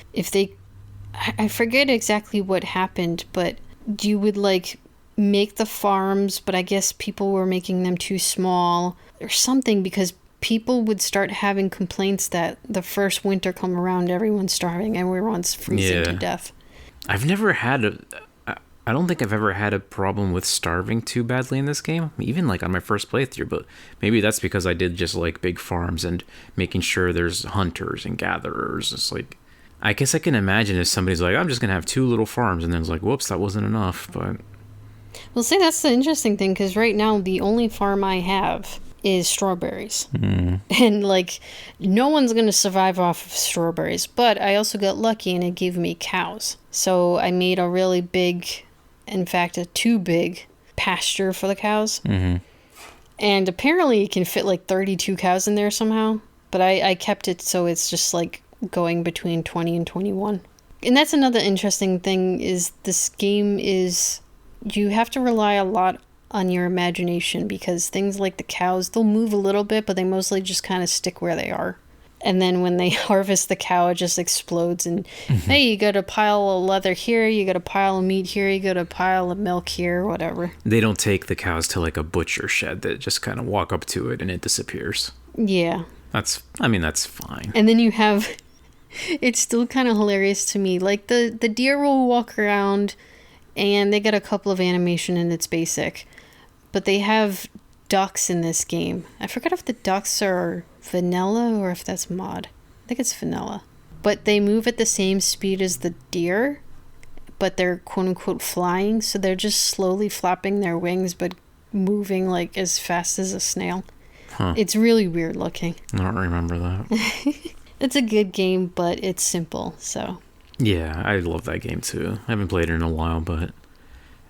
I forget exactly what happened, but you would make the farms, but I guess people were making them too small or something, because people would start having complaints that the first winter come around, everyone's starving and everyone's freezing to death. I don't think I've ever had a problem with starving too badly in this game, even on my first playthrough, but maybe that's because I did just big farms and making sure there's hunters and gatherers. It's I guess I can imagine if somebody's I'm just going to have 2 little farms, and then it's whoops, that wasn't enough, but... Well, see, that's the interesting thing, because right now the only farm I have is strawberries. And no one's going to survive off of strawberries, but I also got lucky and it gave me cows. So I made a really big, in fact, a too big pasture for the cows. And apparently it can fit 32 cows in there somehow, but I kept it so it's just going between 20 and 21. And that's another interesting thing, is this game is, you have to rely a lot on your imagination, because things like the cows, they'll move a little bit, but they mostly just kind of stick where they are. And then when they harvest the cow, it just explodes. And hey, you got a pile of leather here, you got a pile of meat here, you got a pile of milk here, whatever. They don't take the cows to like a butcher shed. That just kind of walk up to it and it disappears. Yeah. That's fine. And then you have, it's still kind of hilarious to me. Like the deer will walk around and they got a couple of animation and it's basic. But they have ducks in this game. I forgot if the ducks are vanilla or if that's mod. I think it's vanilla. But they move at the same speed as the deer, but they're quote unquote flying, so they're just slowly flapping their wings but moving like as fast as a snail. Huh. It's really weird looking. I don't remember that. It's a good game, but it's simple, so. Yeah, I love that game too. I haven't played it in a while, but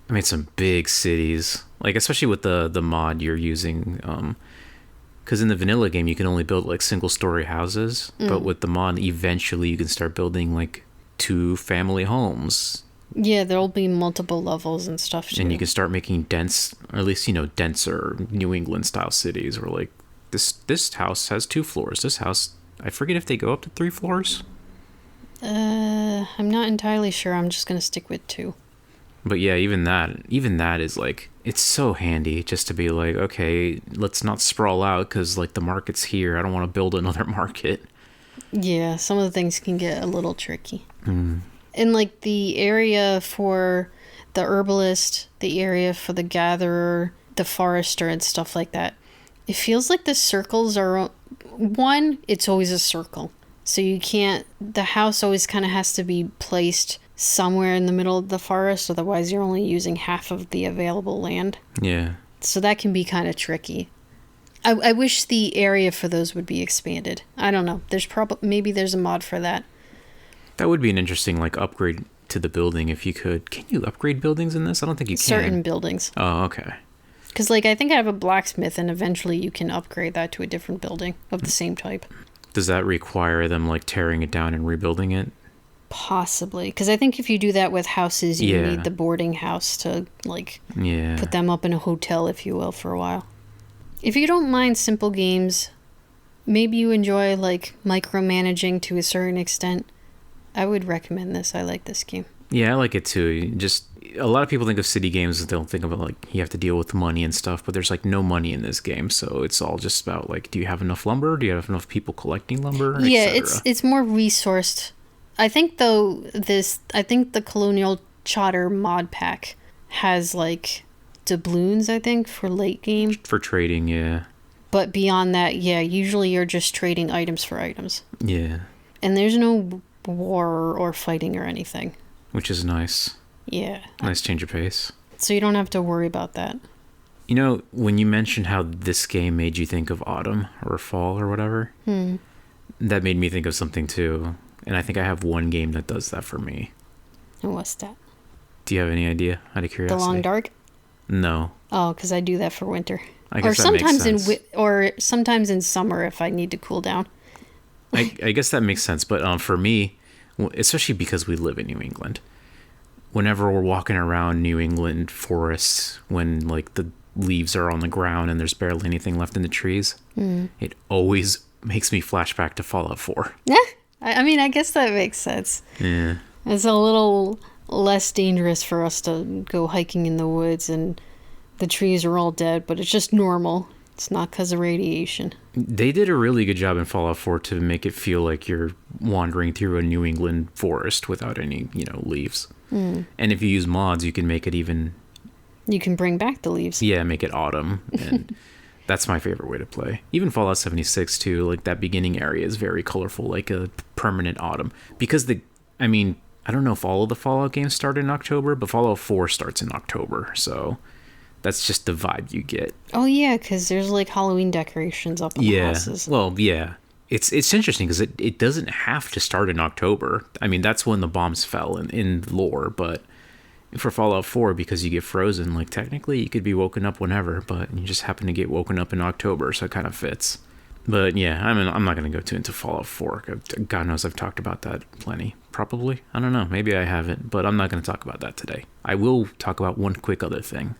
I made some big cities. Like, especially with the mod you're using, because in the vanilla game you can only build like single story houses, but with the mod eventually you can start building like 2-family homes. Yeah, there'll be multiple levels and stuff too. And you can start making dense, or at least, denser New England style cities where like this house has 2 floors. This house, I forget if they go up to 3 floors. I'm not entirely sure. I'm just gonna stick with 2. But yeah, even that is like, it's so handy just to be like, okay, let's not sprawl out because like the market's here. I don't want to build another market. Yeah, some of the things can get a little tricky. And like the area for the herbalist, the area for the gatherer, the forester and stuff like that, it feels like the circles are, one, it's always a circle. So you can't, the house always kind of has to be placed somewhere in the middle of the forest, otherwise you're only using half of the available land. Yeah. So that can be kind of tricky. I wish the area for those would be expanded. I don't know. Maybe there's a mod for that. That would be an interesting like upgrade to the building if you could. Can you upgrade buildings in this? I don't think you can. Certain buildings. Oh, okay. Because like I think I have a blacksmith and eventually you can upgrade that to a different building of the same type. Does that require them like tearing it down and rebuilding it? Possibly, because I think if you do that with houses, you need the boarding house to like put them up in a hotel, if you will, for a while. If you don't mind simple games, maybe you enjoy like micromanaging to a certain extent, I would recommend this. I like this game. Yeah, I like it too. Just a lot of people think of city games, they don't think about like you have to deal with money and stuff, but there's like no money in this game, so it's all just about like, do you have enough lumber? Do you have enough people collecting lumber? Yeah, it's more resourced. I think the Colonial Charter mod pack has like doubloons, I think, for late game. For trading, yeah. But beyond that, yeah, usually you're just trading items for items. Yeah. And there's no war or fighting or anything. Which is nice. Yeah. Nice change of pace. So you don't have to worry about that. You know, when you mentioned how this game made you think of autumn or fall or whatever, that made me think of something too. And I think I have one game that does that for me. And what's that? Do you have any idea? Out of curiosity. The Long Dark? No. Oh, because I do that for winter. I guess that makes sense. Or sometimes in summer if I need to cool down. I guess that makes sense. But for me, especially because we live in New England, whenever we're walking around New England forests, when like the leaves are on the ground and there's barely anything left in the trees, it always makes me flashback to Fallout 4. Yeah. I mean, I guess that makes sense. Yeah. It's a little less dangerous for us to go hiking in the woods and the trees are all dead, but it's just normal. It's not because of radiation. They did a really good job in Fallout 4 to make it feel like you're wandering through a New England forest without any, leaves. And if you use mods, you can make it even... You can bring back the leaves. Yeah, make it autumn. And that's my favorite way to play. Even Fallout 76 too, like that beginning area is very colorful, like a permanent autumn. Because I don't know if all of the Fallout games start in October, but Fallout 4 starts in October, so that's just the vibe you get. Oh yeah, because there's like Halloween decorations up in the houses. Well, yeah. It's interesting because it doesn't have to start in October. I mean, that's when the bombs fell in lore, but for Fallout 4, because you get frozen, like technically you could be woken up whenever, but you just happen to get woken up in October, so it kind of fits. But yeah, I'm not going to go too into Fallout 4. God knows I've talked about that plenty. Probably. I don't know. Maybe I haven't, but I'm not going to talk about that today. I will talk about one quick other thing,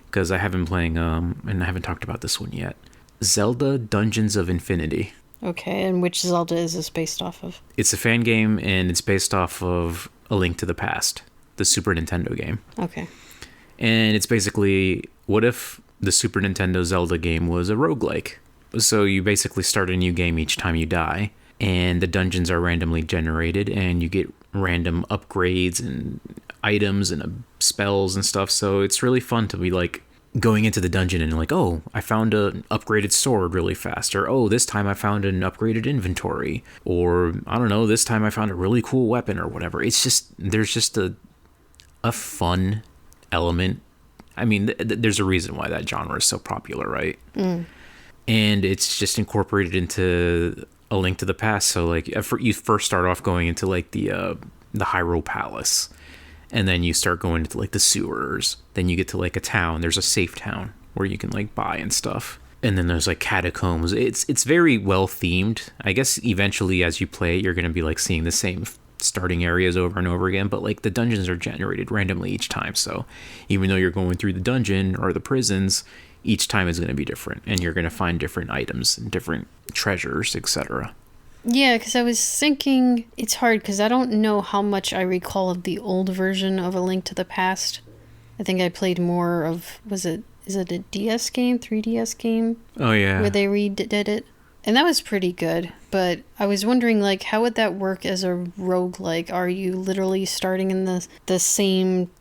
because I have been playing, and I haven't talked about this one yet. Zelda Dungeons of Infinity. Okay, and which Zelda is this based off of? It's a fan game, and it's based off of A Link to the Past, the Super Nintendo game. Okay. And it's basically, what if the Super Nintendo Zelda game was a roguelike? So you basically start a new game each time you die, and the dungeons are randomly generated, and you get random upgrades and items and spells and stuff. So it's really fun to be like going into the dungeon and like, oh, I found an upgraded sword really fast, or oh, this time I found an upgraded inventory, or I don't know, this time I found a really cool weapon or whatever. It's just, there's just a fun element. I mean, there's a reason why that genre is so popular, right? And it's just incorporated into A Link to the Past. So like, you first start off going into like the Hyrule Palace, and then you start going into like the sewers. Then you get to like a town. There's a safe town where you can like buy and stuff. And then there's like catacombs. It's very well themed. I guess eventually as you play it, you're going to be like seeing the same starting areas over and over again, but like the dungeons are generated randomly each time. So even though you're going through the dungeon or the prisons, each time is going to be different, and you're going to find different items and different treasures, etc. Yeah, because I was thinking it's hard because I don't know how much I recall of the old version of A Link to the Past. I think I played more of, is it a DS game, 3DS game? Oh yeah. Where they redid it. And that was pretty good, but I was wondering, like, how would that work as a roguelike? Are you literally starting in the same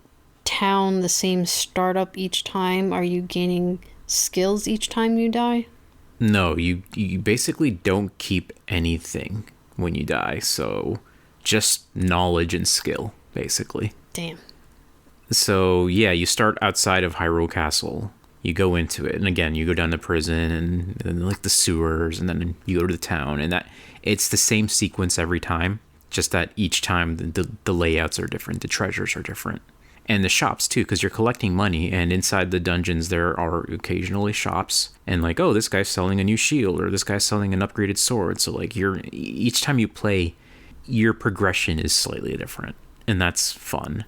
town, the same startup each time? Are you gaining skills each time you die? No, you basically don't keep anything when you die, so just knowledge and skill, basically. Damn. So, yeah, you start outside of Hyrule Castle. You go into it, and again, you go down the prison and then like the sewers, and then you go to the town, and that it's the same sequence every time, just that each time the layouts are different, the treasures are different. And the shops too, because you're collecting money, and inside the dungeons there are occasionally shops, and like, oh, this guy's selling a new shield, or this guy's selling an upgraded sword. So like each time you play, your progression is slightly different, and that's fun.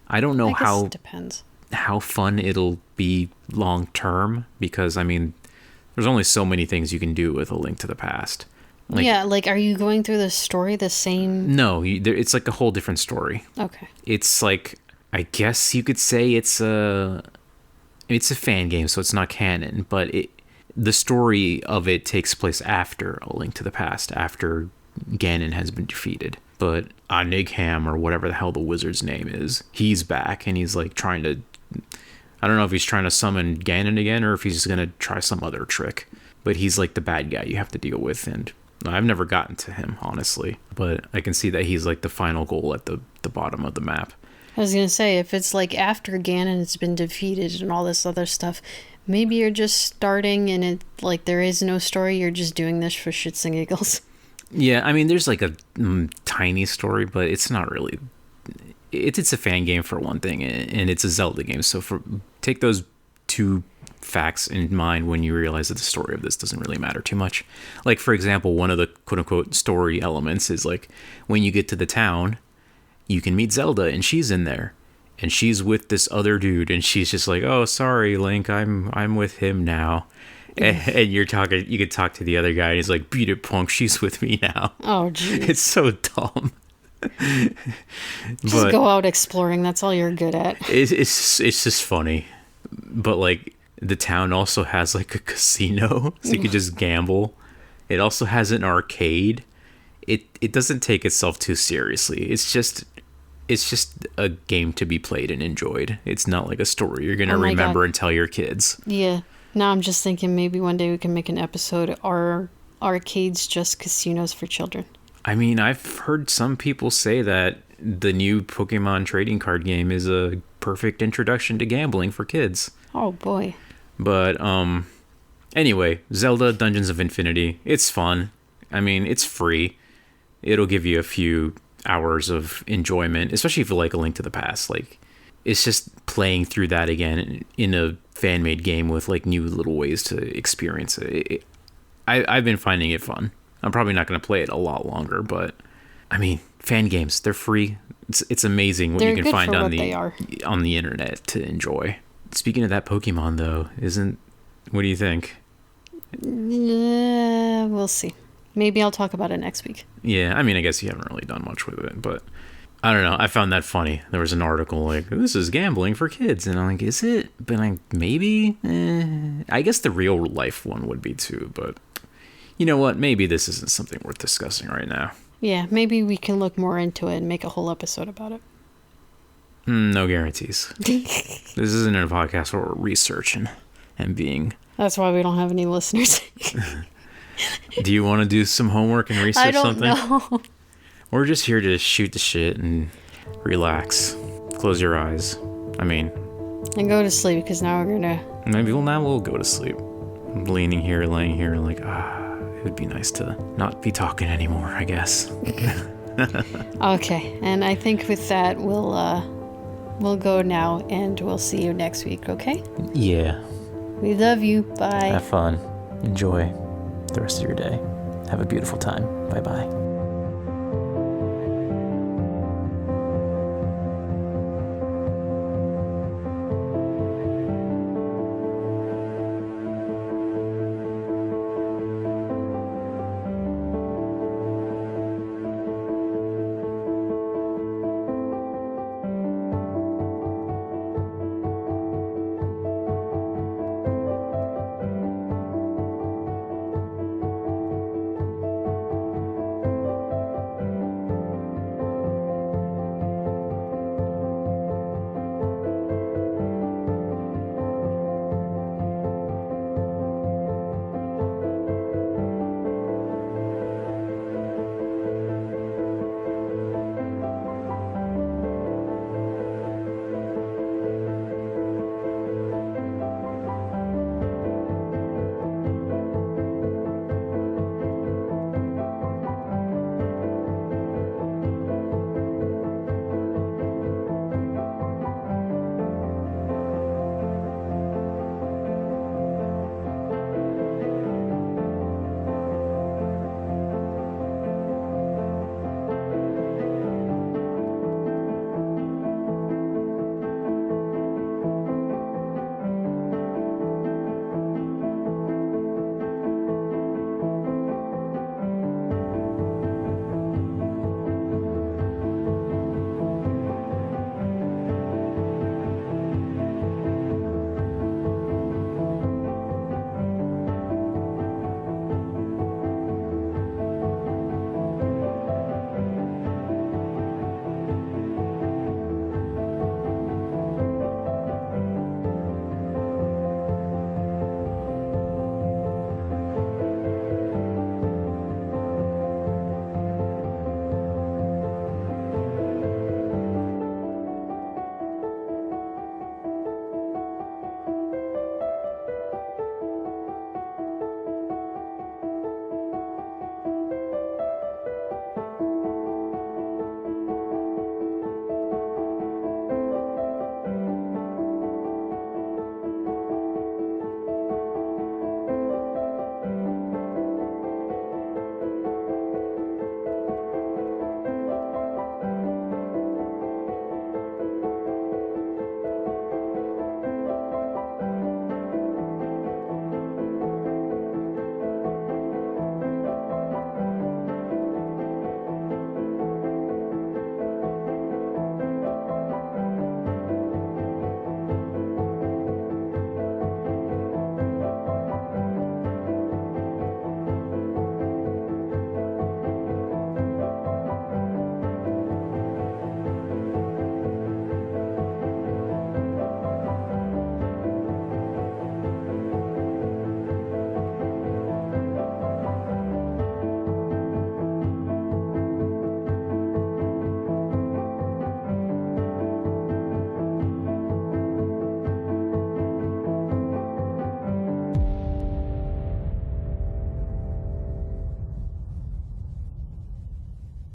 I don't know I guess it depends how fun it'll be long term, because I mean, there's only so many things you can do with A Link to the Past. Like, yeah, like, are you going through the story the same? No, it's like a whole different story. Okay. It's like, I guess you could say it's a fan game, so it's not canon, but the story of it takes place after A Link to the Past, after Ganon has been defeated. But Onigham, or whatever the hell the wizard's name is, he's back, and he's like trying to, I don't know if he's trying to summon Ganon again, or if he's going to try some other trick. But he's like the bad guy you have to deal with, and I've never gotten to him, honestly. But I can see that he's like the final goal at the bottom of the map. I was going to say, if it's like after Ganon has been defeated and all this other stuff, maybe you're just starting and it like there is no story, you're just doing this for shits and giggles. Yeah, I mean, there's like a tiny story, but it's not really. It's a fan game for one thing, and it's a Zelda game. So take those two facts in mind when you realize that the story of this doesn't really matter too much. Like, for example, one of the quote-unquote story elements is like when you get to the town, you can meet Zelda, and she's in there, and she's with this other dude, and she's just like, "Oh, sorry, Link, I'm with him now." And you could talk to the other guy, and he's like, "Beat it, punk, she's with me now." Oh, geez. It's so dumb. Just go out exploring. That's all you're good at. It's just funny. But like, the town also has like a casino, so you could just gamble. It also has an arcade. It doesn't take itself too seriously. It's just a game to be played and enjoyed. It's not like a story you're gonna remember and tell your kids. Yeah. Now I'm just thinking maybe one day we can make an episode. Are arcades just casinos for children? I mean, I've heard some people say that the new Pokemon trading card game is a perfect introduction to gambling for kids. Oh boy. But anyway, Zelda Dungeons of Infinity. It's fun. I mean, it's free. It'll give you a few hours of enjoyment, especially if you like A Link to the Past. Like, it's just playing through that again in a fan-made game with like new little ways to experience it. I've been finding it fun. I'm probably not going to play it a lot longer, but I mean, fan games, they're free. It's amazing what you can find on the internet to enjoy. Speaking of that Pokemon though, what do you think? We'll see. Maybe I'll talk about it next week. Yeah, I mean, I guess you haven't really done much with it, but I don't know. I found that funny. There was an article like, this is gambling for kids. And I'm like, is it? But maybe? I guess the real life one would be too, but you know what? Maybe this isn't something worth discussing right now. Yeah, maybe we can look more into it and make a whole episode about it. No guarantees. This isn't a podcast where we're researching and being... That's why we don't have any listeners. Do you want to do some homework and research something? I don't know. We're just here to shoot the shit and relax. Close your eyes. And go to sleep, because now we're gonna... Maybe we'll go to sleep. I'm laying here, like, it would be nice to not be talking anymore, I guess. Okay, and I think with that, we'll go now, and we'll see you next week, okay? Yeah. We love you. Bye. Have fun. Enjoy the rest of your day. Have a beautiful time. Bye-bye.